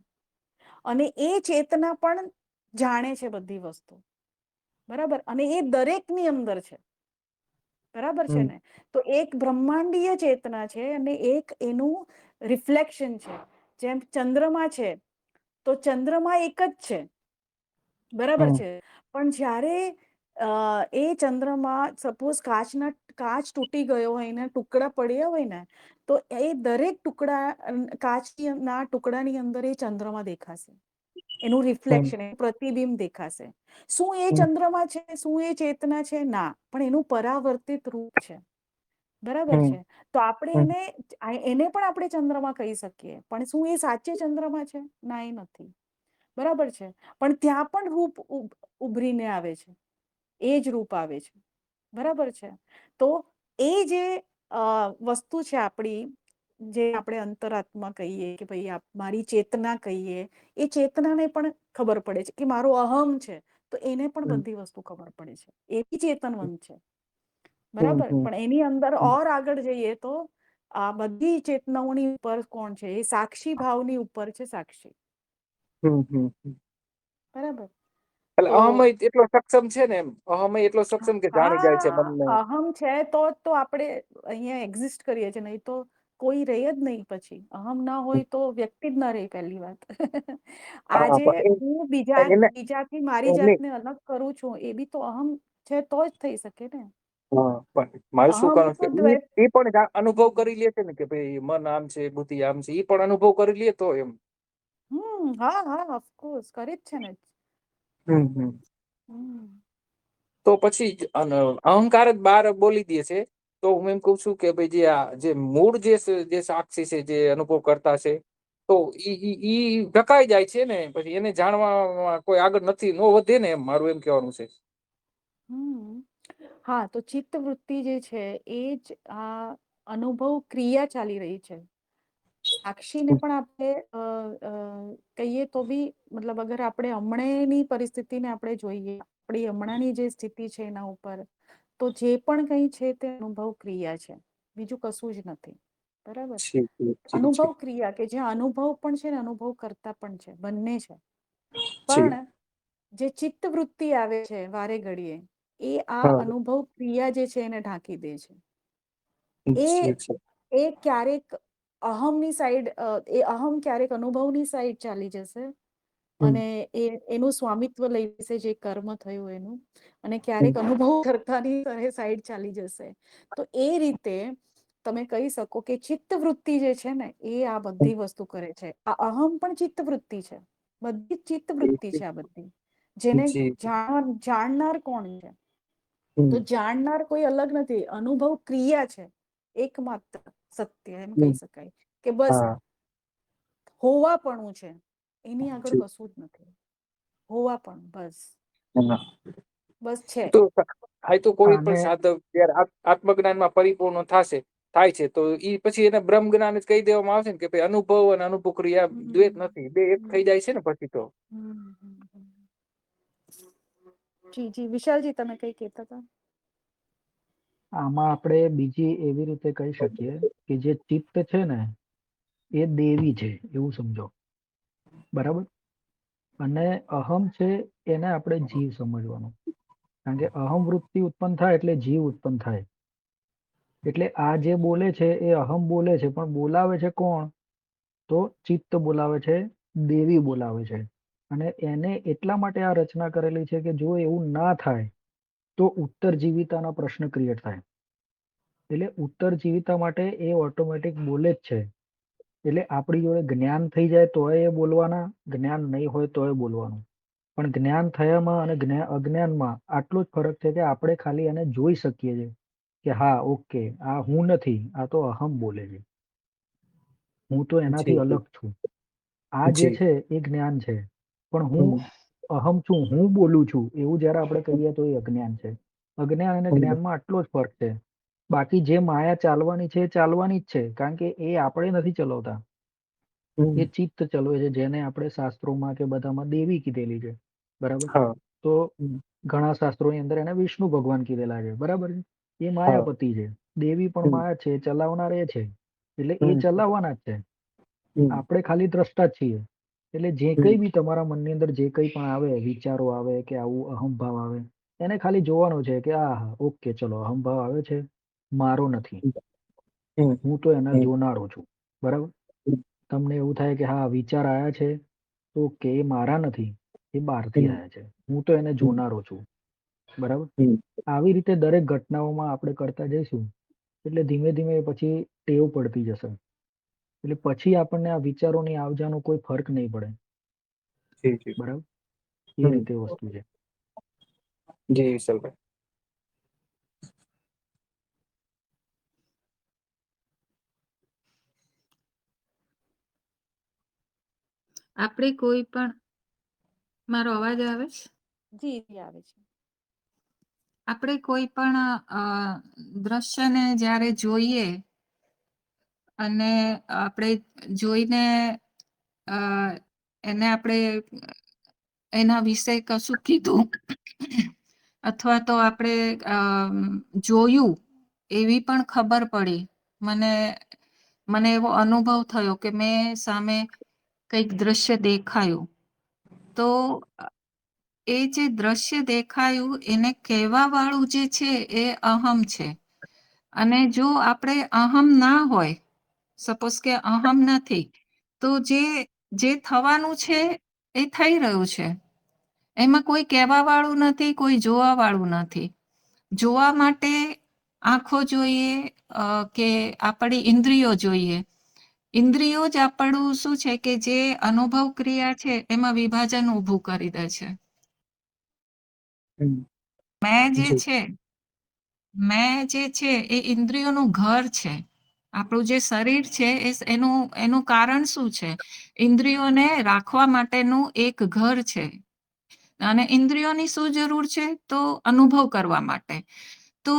અને એ ચેતના પણ જાણે છે બધી વસ્તુ બરાબર અને એ દરેકની અંદર છે. બરાબર છે હમ ને તો એક બ્રહ્માંડીય ચેતના છે અને એક એનું રિફ્લેક્શન છે. જેમ ચંદ્રમા છે તો ચંદ્રમા એક જ છે. બરાબર હમ છે પણ જ્યારે એ ચંદ્રમાં સપોઝ કાચ તૂટી ગયો હોય ને ટુકડા પડ્યા હોય ને તો એ દરેક કાચના ટુકડાની અંદર એ ચંદ્રમાં દેખાશે, એનું રિફ્લેક્શન, એનું પ્રતિબિંબ દેખાશે. શું એ ચંદ્રમાં છે, શું એ ચેતના છે? ના, પણ એનું પરાવર્તિત રૂપ છે. બરાબર છે. તો આપણે એને પણ આપણે ચંદ્રમાં કહી શકીએ, પણ શું એ સાચે ચંદ્રમાં છે? ના, એ નથી. બરાબર છે. પણ ત્યાં પણ રૂપ ઉભરીને આવે છે, એ જ રૂપ આવે છે. બરાબર છે. તો એ જે વસ્તુ છે આપણી, જે આપણે અંતરાત્મા કહીએ કે ભાઈ મારી ચેતના કહીએ, એ ચેતનાને પણ ખબર પડે છે કે મારો અહમ છે, તો એને પણ બધી વસ્તુ ખબર પડે છે. એ બી ચેતનવંત છે. બરાબર. પણ એની અંદર આગળ જઈએ તો આ બધી ચેતનાઓની ઉપર કોણ છે? એ સાક્ષી ભાવની ઉપર છે સાક્ષી. બરાબર. એટલે તો અહમય એટલો સક્ષમ છે ને, એમ અહમય એટલો સક્ષમ કે જાણી જાય છે મનને. અહમ છે તો આપણે અહીંયા એક્ઝિસ્ટ કરીએ છીએ, નહીં તો કોઈ રહે જ નહીં. પછી અહમ ના હોય તો વ્યક્તિ જ ના રહે. પહેલી વાત હા, આજે પણ હું એને બીજાથી મારી એની જાતને અલગ કરું છું, એ બી તો અહમ છે તો જ થઈ શકે ને. હા, પણ મારે શું અહમ કરવાનું છે તો કે ઈ પણ અનુભવ કરી લે છે ને કે ભાઈ મન આમ છે, બુદ્ધિ આમ છે, ઈ પણ અનુભવ કરી લે તો એમ. હા હા, ઓફકોર્સ કરી જ છે ને. હમ. હમ. તો પછી અહંકાર જ બહાર બોલી દે છે. તો હું એમ કઉ છું કે ભાઈ જે મૂળ જે સાક્ષી છે, જે અનુભવ કરતા છે, તો ઈ ઢકાઈ જાય છે ને, પછી એને જાણવામાં કોઈ આગળ નથી, નો વધે ને, એમ મારું એમ કહેવાનું છે. હા, તો ચિત્ત વૃત્તિ જે છે એ જ આ અનુભવ ક્રિયા ચાલી રહી છે. સાક્ષીને પણ આપણે કહીએ તો બી, મતલબ અગર આપણે હમણાંની પરિસ્થિતિને આપણે જોઈએ, આપણી હમણાંની જે સ્થિતિ છે એના ઉપર, તો જે પણ કંઈ છે તે અનુભવ ક્રિયા છે, બીજું કશું જ નથી. બરાબર. અનુભવ ક્રિયા કે જ્યાં અનુભવ પણ છે ને અનુભવ કરતા પણ છે, બંને છે. પણ જે ચિત્ત વૃત્તિ આવે છે વારે ઘડીએ, એ આ અનુભવ ક્રિયા જે છે એને ઢાંકી દે છે. એ ક્યારેક અહમની સાઈડ, એ અહમ ક્યારેક અનુભવની સાઈડ ચાલી જશે અને એનું સ્વામિત્વ લઈ લેશે, જે કર્મ થયું એનું, અને ક્યારેક અનુભવ કરતાની સાઈડ ચાલી જશે. તો એ રીતે તમે કહી શકો કે ચિત્ત વૃત્તિ જે છે ને એ આ બધી વસ્તુ કરે છે. આ અહમ પણ ચિત્ત વૃત્તિ છે, બધી ચિત્ત વૃત્તિ છે આ બધી. જેને જાણનાર કોણ છે? તો જાણનાર કોઈ અલગ નથી, અનુભવ ક્રિયા છે એકમાત્ર સત્ય, એમ કહી શકાય. કે બસ હોવાપણું છે, એની આગળ કશું જ નથી. હોવાપણું, બસ છે. તો કોઈ પણ અને સાધક જયારે આત્મજ્ઞાનમાં પરિપૂર્ણ થાય છે, તો ઈ પછી એને બ્રહ્મ જ્ઞાન જ કહી દેવામાં આવશે ને કે ભાઈ અનુભવ અને અનુભવ ક્રિયા દ્વૈત નથી, બે એક થઈ જાય છે ને પછી તો. જી જી, વિશાલજી તમે કઈ કહેતા હતા? આમાં આપણે બીજી એવી રીતે કહી શકીએ કે જે ચિત્ત છે ને એ દેવી છે, એવું સમજો. બરાબર. અને અહમ છે એને આપણે જીવ સમજવાનું. કારણ કે અહમ વૃત્તિ ઉત્પન્ન થાય એટલે જીવ ઉત્પન્ન થાય. એટલે આ જે બોલે છે એ અહમ બોલે છે, પણ બોલાવે છે કોણ? તો ચિત્ત બોલાવે છે, દેવી બોલાવે છે. અને એને એટલા માટે આ રચના કરેલી છે કે જો એવું ના થાય તો ઉત્તર જીવિતાના પ્રશ્ન ક્રિએટ થાય. એટલે ઉત્તર જીવિતા માટે એ ઓટોમેટિક બોલે જ છે. એટલે આપણી જોડે જ્ઞાન થઈ જાય તોય એ બોલવાના, જ્ઞાન નહીં હોય તોય બોલવાનું. પણ જ્ઞાન થયામાં અને અજ્ઞાનમાં આટલો જ ફરક છે કે આપણે ખાલી એને જોઈ શકીએ છીએ કે હા ઓકે, આ હું નથી, આ તો અહમ બોલે છે, હું તો એનાથી અલગ છું. આ જે છે એ જ્ઞાન છે. પણ હું અહમ છું, હું બોલું છું, એવું જયારે આપણે કહીએ તો એ અજ્ઞાન છે. અજ્ઞાન અને જ્ઞાનમાં આટલો જ ફરક છે. બાકી જે માયા ચાલવાની છે એ ચાલવાની જ છે, કારણ કે એ આપણે નથી ચલાવતા, એ ચિત્ત ચલાવે છે, જેને આપણે શાસ્ત્રોમાં કે બધામાં દેવી કીધેલી છે. બરાબર. તો ઘણા શાસ્ત્રોની અંદર એને વિષ્ણુ ભગવાન કીધેલા છે. બરાબર છે. એ માયાપતિ છે. દેવી પણ માયા છે, ચલાવનાર એ છે. એટલે એ ચલાવવાના જ છે. આપણે ખાલી દ્રષ્ટા જ છીએ. એટલે જે કઈ બી તમારા મનની અંદર જે કઈ પણ આવે, વિચારો આવે કે આવું અહંભાવ આવે, એને ખાલી જોવાનું છે કે આ હા ઓકે ચલો અહંભાવ આવે છે, મારો નથી, હું તો એના જોનારો છું. બરાબર. તમને એવું થાય કે હા વિચાર આયા છે, તો કે એ મારા નથી, એ બહારથી આવ્યા છે, હું તો એને જોનારો છું. બરાબર. હમ. આવી રીતે દરેક ઘટનાઓમાં આપણે કરતા જઈશું એટલે ધીમે ધીમે પછી ટેવ પડતી જશે. એટલે પછી આપણને આ વિચારોની આવજાનો કોઈ ફર્ક નહીં પડે. જી જી. બરાબર. એ હમ. રીતે વસ્તુ છે. જી વિશાલભાઈ. આપણે કોઈ પણ, મારો અવાજ આવે છે? જી આવે છે. આપણે કોઈ પણ દ્રશ્યને જ્યારે જોઈએ અને આપણે જોઈને એને આપણે એના વિશે કશું કીધું અથવા તો આપણે જોયું એવી પણ ખબર પડી, મને એવો અનુભવ થયો કે મેં સામે કંઈક દ્રશ્ય દેખાયું, તો એ જે દ્રશ્ય દેખાયું એને કહેવા વાળું જે છે એ અહમ છે. અને જો આપણે અહમ ના હોય, સપોઝ કે અહમ નથી, તો જે થવાનું છે એ થઈ રહ્યું છે. એમાં કોઈ કહેવા વાળું નથી, કોઈ જોવા વાળું નથી. જોવા માટે આંખો જોઈએ કે આપણી ઇન્દ્રિયો જોઈએ. ઇન્દ્રિયો જ આપણું શું છે કે જે અનુભવ ક્રિયા છે એમાં વિભાજન ઊભું કરી દે છે. મેં જે છે એ ઇન્દ્રિયોનું ઘર છે. આપણું જે શરીર છે એનું કારણ શું છે? ઇન્દ્રિયોને રાખવા માટેનું એક ઘર છે. અને ઇન્દ્રિયોની શું જરૂર છે? તો અનુભવ કરવા માટે. તો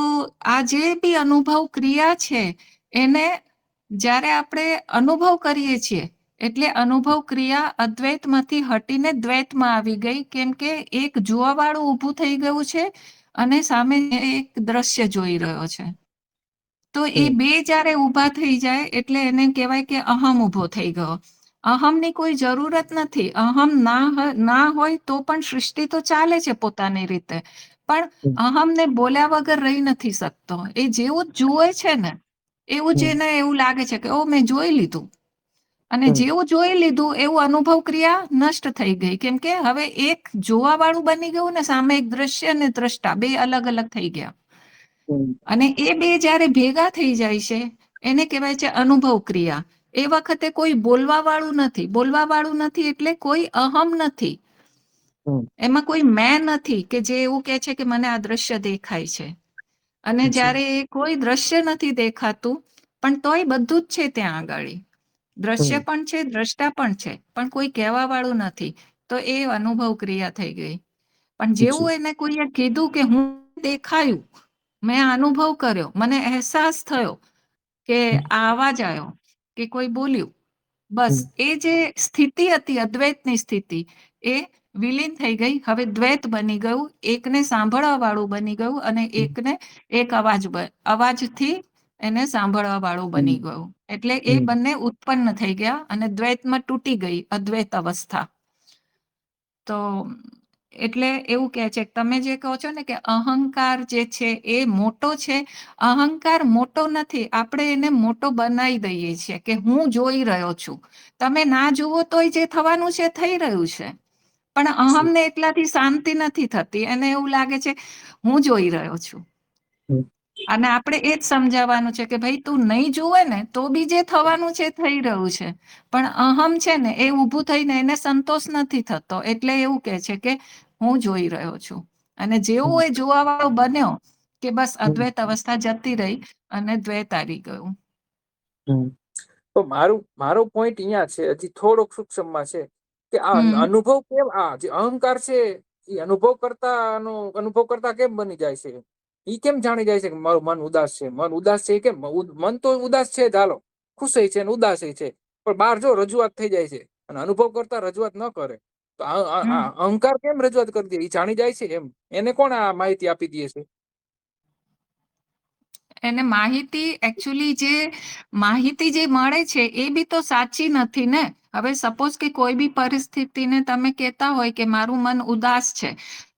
આ જે બી અનુભવ ક્રિયા છે એને જ્યારે આપણે અનુભવ કરીએ છીએ, એટલે અનુભવ ક્રિયા અદ્વૈતમાંથી હટીને દ્વૈતમાં આવી ગઈ, કેમ કે એક જોવા વાળું ઊભું થઈ ગયું છે અને સામે એક દ્રશ્ય જોઈ રહ્યો છે. તો એ બે જ્યારે ઊભા થઈ જાય એટલે એને કહેવાય કે અહમ ઊભો થઈ ગયો. અહમની કોઈ જરૂરત નથી. અહમ ના હોય તો પણ સૃષ્ટિ તો ચાલે છે પોતાની રીતે. પણ અહમને બોલ્યા વગર રહી નથી શકતો. એ જેવું જ જુએ છે ને એવું જ એને એવું લાગે છે કે ઓ મેં જોઈ લીધું. અને જેવું જોઈ લીધું એવું અનુભવ ક્રિયા નષ્ટ થઈ ગઈ, કેમ કે હવે એક જોવા વાળું બની ગયું ને સામે એક દ્રશ્ય અને દ્રષ્ટા બે અલગ અલગ થઈ ગયા. અને એ બે જ્યારે ભેગા થઈ જાય છે એને કહેવાય છે અનુભવ ક્રિયા. એ વખતે કોઈ બોલવા વાળું નથી. બોલવા વાળું નથી એટલે કોઈ અહમ નથી. એમાં કોઈ મેં નથી કે જે એવું કહે છે કે મને આ દ્રશ્ય દેખાય છે. અને જ્યારે કોઈ દ્રશ્ય નથી દેખાતું, પણ તોય બધું જ છે ત્યાં આગળ. દ્રશ્ય પણ છે, દ્રષ્ટા પણ છે, પણ કોઈ કહેવા વાળું નથી. તો એ અનુભવ ક્રિયા થઈ ગઈ. પણ જેવું એને કોઈએ કીધું કે હું દેખાયું, મેં અનુભવ કર્યો, મને અહેસાસ થયો કે આ અવાજ આવ્યો કે કોઈ બોલ્યું, બસ એ જે સ્થિતિ હતી અદ્વૈતની સ્થિતિ એ વિલીન થઈ ગઈ. હવે દ્વૈત બની ગયું, એકને સાંભળવા વાળું બની ગયું અને એકને એક અવાજથી એને સાંભળવા વાળું બની ગયું. એટલે એ બંને ઉત્પન્ન થઈ ગયા અને દ્વૈતમાં તૂટી ગઈ અદ્વૈત અવસ્થા. તો એટલે એવું કહે છે તમે જે કહો છો ને કે અહંકાર જે છે એ મોટો છે. અહંકાર મોટો નથી. આપણે એને મોટો બનાવી દઈએ છીએ કે હું જોઈ રહ્યો છું. તમે ના જુઓ તોય જે થવાનું છે થઈ રહ્યું છે. પણ અહમને એટલાથી શાંતિ નથી થતી. એને એવું લાગે છે હું જોઈ રહ્યો છું. અને આપણે એ જ સમજાવવાનું છે કે ભાઈ તું નહીં જુએ ને તો બી જે થવાનું છે થઈ રહ્યું છે. પણ અહમ છે ને એ ઊભું થઈને એને સંતોષ નથી થતો. એટલે એવું કહે છે કે હું જોઈ રહ્યો છું. અને જેવું એ જોવા વાળો બન્યો કે બસ અદ્વૈત અવસ્થા જતી રહી અને દ્વૈત આવી ગયું. તો મારો પોઈન્ટ અહીંયા છે, હજી થોડોક સૂક્ષ્મમાં છે કે આ હમ અનુભવ કેમ, આ જે અહંકાર છે એ અનુભવ કરતા કેમ બની જાય છે? એ કેમ જાણી જાય છે કે મારું મન ઉદાસ છે? મન ઉદાસ છે કેમ? મન તો ઉદાસ છે, ચાલો ખુશી છે ને ઉદાસ છે, પણ બહાર જો રજૂઆત થઈ જાય છે અને અનુભવ કરતા રજૂઆત ન કરે તો હમ અહંકાર કેમ રજૂઆત કરી દે? એ જાણી જાય છે એમ. એને કોણ આ માહિતી આપી દે છે? એને માહિતી એકચ્યુઅલી જે માહિતી જે મળે છે એ બી તો સાચી નથી ને. હવે સપોઝ કે કોઈ બી પરિસ્થિતિને તમે કહેતા હોય કે મારું મન ઉદાસ છે,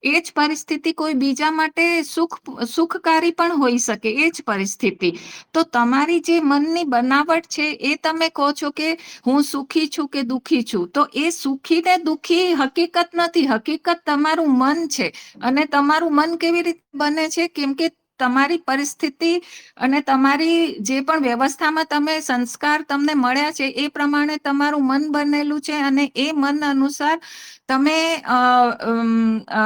એ જ પરિસ્થિતિ કોઈ બીજા માટે સુખકારી પણ હોઈ શકે, એ જ પરિસ્થિતિ. તો તમારી જે મનની બનાવટ છે એ તમે કહો છો કે હું સુખી છું કે દુખી છું, તો એ સુખી ને દુખી હકીકત નથી. હકીકત તમારું મન છે. અને તમારું મન કેવી રીતે બને છે? કેમ કે તમારી પરિસ્થિતિ અને તમારી જે પણ વ્યવસ્થામાં તમે સંસ્કાર તમને મળ્યા છે એ પ્રમાણે તમારું મન બનેલું છે, અને એ મન અનુસાર તમે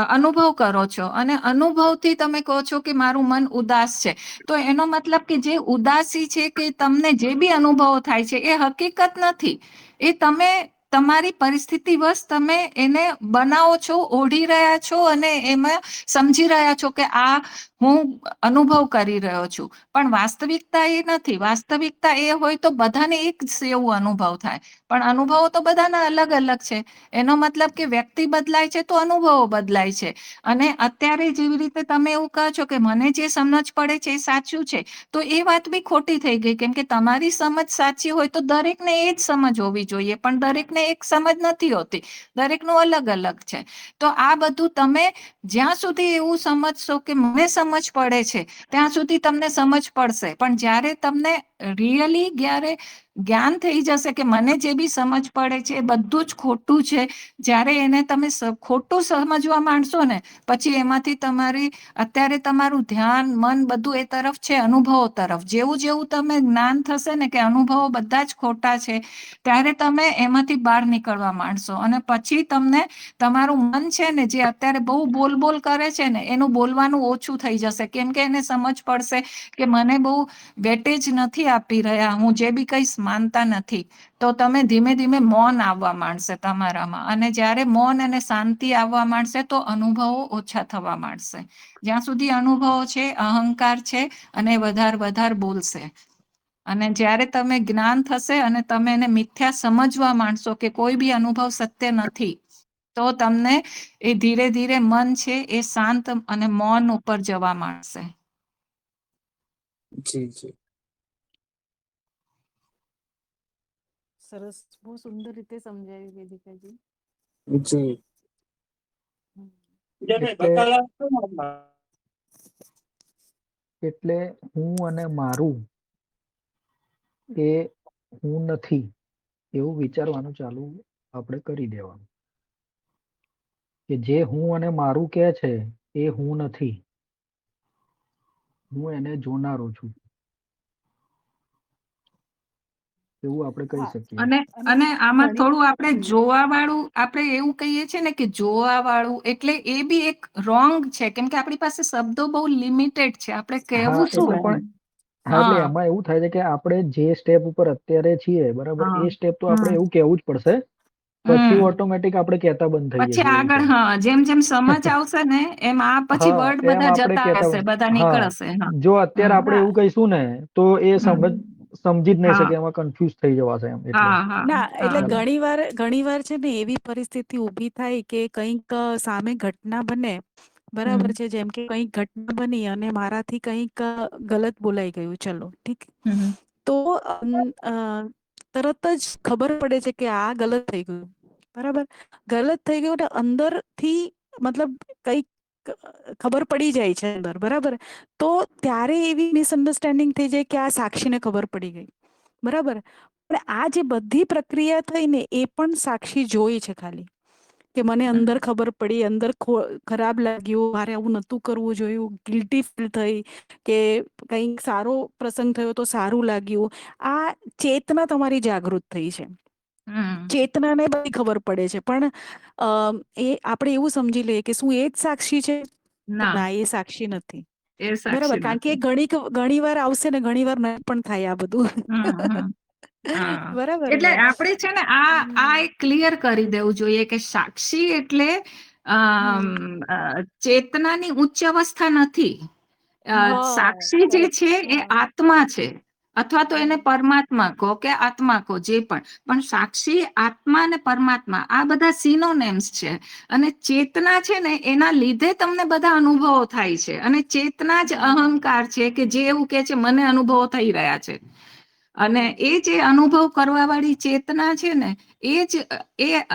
અનુભવ કરો છો, અને અનુભવથી તમે કહો છો કે મારું મન ઉદાસ છે. તો એનો મતલબ કે જે ઉદાસી છે કે તમને જે બી અનુભવો થાય છે એ હકીકત નથી. એ તમે તમારી પરિસ્થિતિવશ તમે એને બનાવો છો, ઓઢી રહ્યા છો, અને એમાં સમજી રહ્યા છો કે આ હું અનુભવ કરી રહ્યો છું. પણ વાસ્તવિકતા એ નથી. વાસ્તવિકતા એ હોય તો બધાને એક એવું અનુભવ થાય. પણ અનુભવો તો બધાના અલગ અલગ છે. એનો મતલબ કે વ્યક્તિ બદલાય છે તો અનુભવો બદલાય છે. અને અત્યારે જેવી રીતે તમે એવું કહો છો કે મને જે સમજ પડે છે એ સાચું છે, તો એ વાત બી ખોટી થઈ ગઈ. કેમ કે તમારી સમજ સાચી હોય તો દરેકને એ જ સમજ હોવી જોઈએ, પણ દરેકને એક સમજ નથી હોતી. દરેકનું અલગ અલગ છે. તો આ બધું તમે જ્યાં સુધી એવું સમજશો કે મને સમજ પડે છે, ત્યાં સુધી તમને સમજ પડશે. પણ જ્યારે તમને રિયલી જ્ઞાન થઈ જશે કે મને જે બી સમજ પડે છે એ બધું જ ખોટું છે, જ્યારે એને તમે ખોટું સમજવા માંડશો ને, પછી એમાંથી અત્યારે તમારું ધ્યાન, મન બધું એ તરફ છે, અનુભવો તરફ. જેવું જેવું તમે જ્ઞાન થશે ને કે અનુભવો બધા જ ખોટા છે, ત્યારે તમે એમાંથી બહાર નીકળવા માંડશો. અને પછી તમને તમારું મન છે ને, જે અત્યારે બહુ બોલ કરે છે ને, એનું બોલવાનું ઓછું થઈ જશે. કેમ કે એને સમજ પડશે કે મને બહુ વેટેજ નથી આપી રહ્યા, હું જે બી કઈશ માનતા નથી. તો તમે ધીમે ધીમે મૌન આવવા માંડશે તમારામાં. અને જ્યારે મૌન અને શાંતિ આવવા માંડશે તો અનુભવો ઓછા થવા માંડશે. જ્યાં સુધી અનુભવો છે, અહંકાર છે, અને વધારે બોલશે. અને જ્યારે તમે જ્ઞાન થશે અને તમે એને મિથ્યા સમજવા માંડશો કે કોઈ બી અનુભવ સત્ય નથી, તો તમને એ ધીરે ધીરે મન છે એ શાંત અને મૌન ઉપર જવા માંડશે. જી જી. સરસ, બહુ સુંદર રીતે સમજાવ્યું વેદિકાજી. જી. એટલે હું અને મારું એ હું નથી એવું વિચારવાનું ચાલુ આપણે કરી દેવાનું. કે જે હું અને મારું કે છે એ હું નથી, હું એને જોનારો છું, એવું આપણે કહી હા, શકીએ. અને અને અને આમાં ઘણી થોડું આપણે જોવા વાળું, આપણે એવું કહીએ છીએ ને કે જોવા વાળું, એટલે એ બી એક રોંગ છે. કેમ કે આપણી પાસે શબ્દો બહુ લિમિટેડ છે. આપણે હા, કહેવું શું એટલે એમ? પણ હા, એટલે હા એમાં એવું થાય છે કે આપણે જે સ્ટેપ ઉપર અત્યારે છીએ, બરાબર, હા એ સ્ટેપ તો આપણે હમ એવું કહેવું જ પડશે. પછી હમ ઓટોમેટિક આપણે કહેતા બંધ થઈ પછી જશે એવું છે. આગળ, હા, જેમ જેમ સમજ આવશે ને એમ આ પછી હા, વર્ડ એમ બધા આપણે જતા કહેતા રહેશે, બધા હા, નીકળશે. હા જો અત્યારે હમ આપણે ના એવું કહીશું ને તો એ હમ સમજી જ નહીં હા શકે, એમાં કન્ફ્યુઝ થઈ જવાશે એમ. એટલે હા હા ના, એટલે હા ઘણી વાર છે ને એવી પરિસ્થિતિ ઊભી થાય કે કંઈક સામે ઘટના બને, હમ બરાબર છે, જેમ કે કંઈક ઘટના બની અને મારાથી કંઈક ગલત બોલાઈ ગયું, ચલો ઠીક. હમ તો તરત જ ખબર પડે છે કે આ ગલત થઈ ગયું, બરાબર. ગલત થઈ ગયું એટલે અંદરથી, મતલબ કંઈક ખબર પડી જાય છે અંદર, બરાબર. તો ત્યારે એવી મિસઅન્ડરસ્ટેન્ડિંગ થઈ જાય કે આ સાક્ષીને ખબર પડી ગઈ, બરાબર. પણ આ જે બધી પ્રક્રિયા થઈ ને, એ પણ સાક્ષી જોઈ છે ખાલી, કે મને અંદર હમ ખબર પડી, અંદર ખરાબ લાગ્યું, મારે આવું નતું કરવું જોયું, ગિલ્ટી ફીલ થઈ, કે કંઈક સારો પ્રસંગ થયો તો સારું લાગ્યું. આ ચેતના તમારી જાગૃત થઈ છે. હમ ચેતનાને બધી ખબર પડે છે. પણ એ આપણે એવું સમજી લઈએ કે શું એ જ સાક્ષી છે? તો ના, એ સાક્ષી નથી, એ બરાબર. સાક્ષી કારણ કે નથી. ઘણી વાર આવશે ને, ઘણી વાર નહીં પણ થાય આ બધું. હમ હા, બરાબર એટલે ને. આપણે છે ને આ એક ક્લિયર કરી દેવું જોઈએ કે સાક્ષી એટલે હમ. ચેતનાની ઉચ્ચ અવસ્થા નથી. હા, સાક્ષી જે કરેક્ટ. છે એ હા. આત્મા છે. અથવા તો એને પરમાત્મા કહો કે આત્મા કહો, જે પણ સાક્ષી, આત્મા અને પરમાત્મા આ બધા સિનોનેમ્સ છે. અને ચેતના છે ને એના લીધે તમને બધા અનુભવો થાય છે, અને ચેતના જ અહંકાર છે કે જે એવું કે છે મને અનુભવો થઈ રહ્યા છે. અને એ જે અનુભવ કરવા વાળી ચેતના છે ને, એ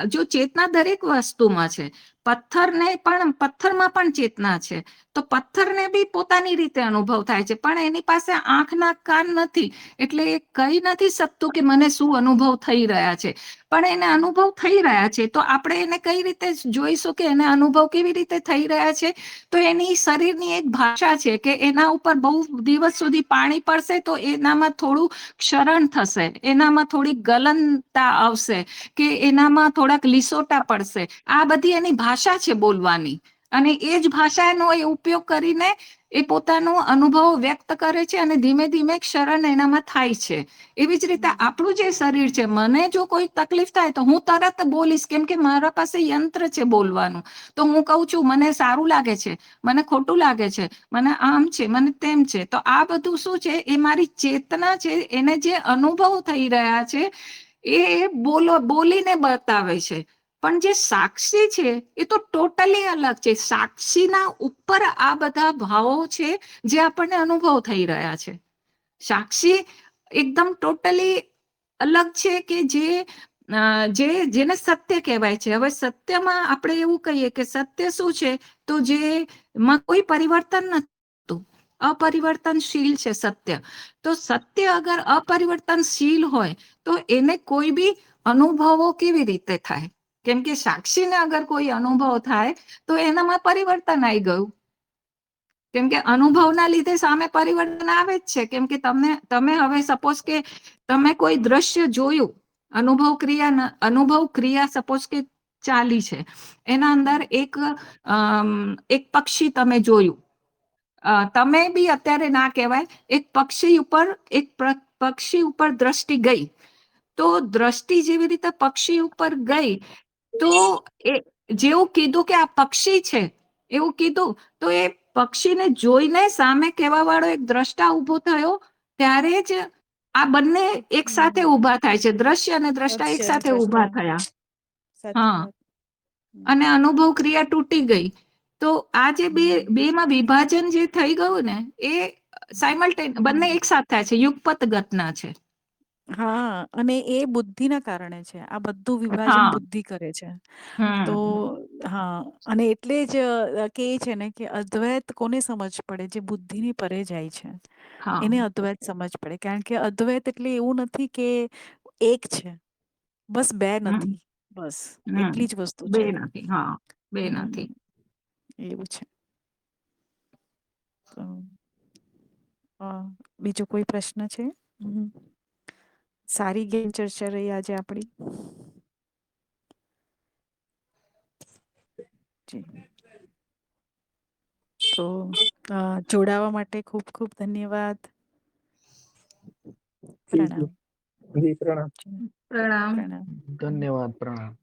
જો ચેતના દરેક વસ્તુમાં છે, પથ્થરમાં પણ ચેતના છે. તો પથ્થરને બી પોતાની રીતે અનુભવ થાય છે, પણ એની પાસે આંખના કાન નથી, એટલે એ કહી નથી શકતું કે મને શું અનુભવ થઈ રહ્યા છે. પણ એને અનુભવ થઈ રહ્યા છે, તો આપણે એને કઈ રીતે જોઈશું કે એને અનુભવ કેવી રીતે થઈ રહ્યા છે? તો એની શરીરની એક ભાષા છે કે એના ઉપર બહુ દિવસ સુધી પાણી પડશે તો એનામાં થોડું ક્ષરણ થશે, એનામાં થોડી ગલનતા આવશે, કે એનામાં થોડાક લીસોટા પડશે. આ બધી એની ભાષા છે બોલવાની, અને એ જ ભાષાનો એ ઉપયોગ કરીને એ પોતાનો અનુભવ વ્યક્ત કરે છે, અને ધીમે ધીમે ક્ષરણ એનામાં થાય છે. એવી જ રીતે આપણું જે શરીર છે, મને જો કોઈ તકલીફ થાય તો હું તરત બોલીશ, કેમ કે મારા પાસે યંત્ર છે બોલવાનું. તો હું કહું છું મને સારું લાગે છે, મને ખોટું લાગે છે, મને આમ છે, મને તેમ છે. તો આ બધું શું છે, એ મારી ચેતના છે, એને જે અનુભવ થઈ રહ્યા છે એ બોલીને બતાવે છે. પણ જે સાક્ષી છે એ તો ટોટલી અલગ છે. સાક્ષીના ઉપર આ બધા ભાવો છે જે આપણને અનુભવ થઈ રહ્યા છે. સાક્ષી એકદમ ટોટલી અલગ છે, કે જેને સત્ય કહેવાય છે. હવે સત્યમાં આપણે એવું કહીએ કે સત્ય શું છે, તો જેમાં કોઈ પરિવર્તન નથી, અપરિવર્તનશીલ છે સત્ય. તો સત્ય અગર અપરિવર્તનશીલ હોય તો એને કોઈ બી અનુભવો કેવી રીતે થાય? કેમ કે સાક્ષીને અગર કોઈ અનુભવ થાય તો એનામાં પરિવર્તન આવી ગયું. કેમ કે અનુભવના લીધે સામે પરિવર્તન આવે જ છે. કેમ કે તમે હવે સપોઝ કે તમે કોઈ દ્રશ્ય જોયું, અનુભવ ક્રિયા સપોઝ કે ચાલી છે, એના અંદર એક પક્ષી તમે જોયું. તમે બી અત્યારે ના કહેવાય, એક પક્ષી ઉપર દ્રષ્ટિ ગઈ, તો દ્રષ્ટિ જેવી રીતે પક્ષી ઉપર ગઈ, તો એ જેવું કીધું કે આ પક્ષી છે એવું કીધું, તો એ પક્ષીને જોઈને સામે કહેવા વાળો એક દ્રષ્ટા ઉભો થયો, ત્યારે જ આ બંને એક સાથે ઉભા થાય છે. દ્રશ્ય અને દ્રષ્ટા એક સાથે ઉભા થયા. હા, અને અનુભવ ક્રિયા તૂટી ગઈ. તો આ જે બે માં વિભાજન જે થઈ ગયું ને, એ બંને એક સાથે થાય છે, યુગપત ઘટના છે. હા, અને એ બુદ્ધિના કારણે છે. આ બધું વિભાજન હા. બુદ્ધિ કરે છે. તો હમ. હા, અને એટલે જ કે છે ને કે અદ્વૈત કોને સમજ પડે? જે બુદ્ધિની પરે જાય છે હા. એને અદ્વૈત સમજ પડે. કારણ કે અદ્વૈત એટલે એવું નથી કે એક છે, બસ બે હમ. નથી, બસ હમ. એટલી જ વસ્તુ બે છે. નથી. હા, બે નથી. એવું છે. તો બીજો કોઈ પ્રશ્ન છે? સારી ગેમ ચર્ચા રહી આજે આપણી. તો જોડાવા માટે ખૂબ ખૂબ ધન્યવાદ. પ્રણામ. જી પ્રણામ. પ્રણામ. પ્રણામ. ધન્યવાદ, પ્રણામ.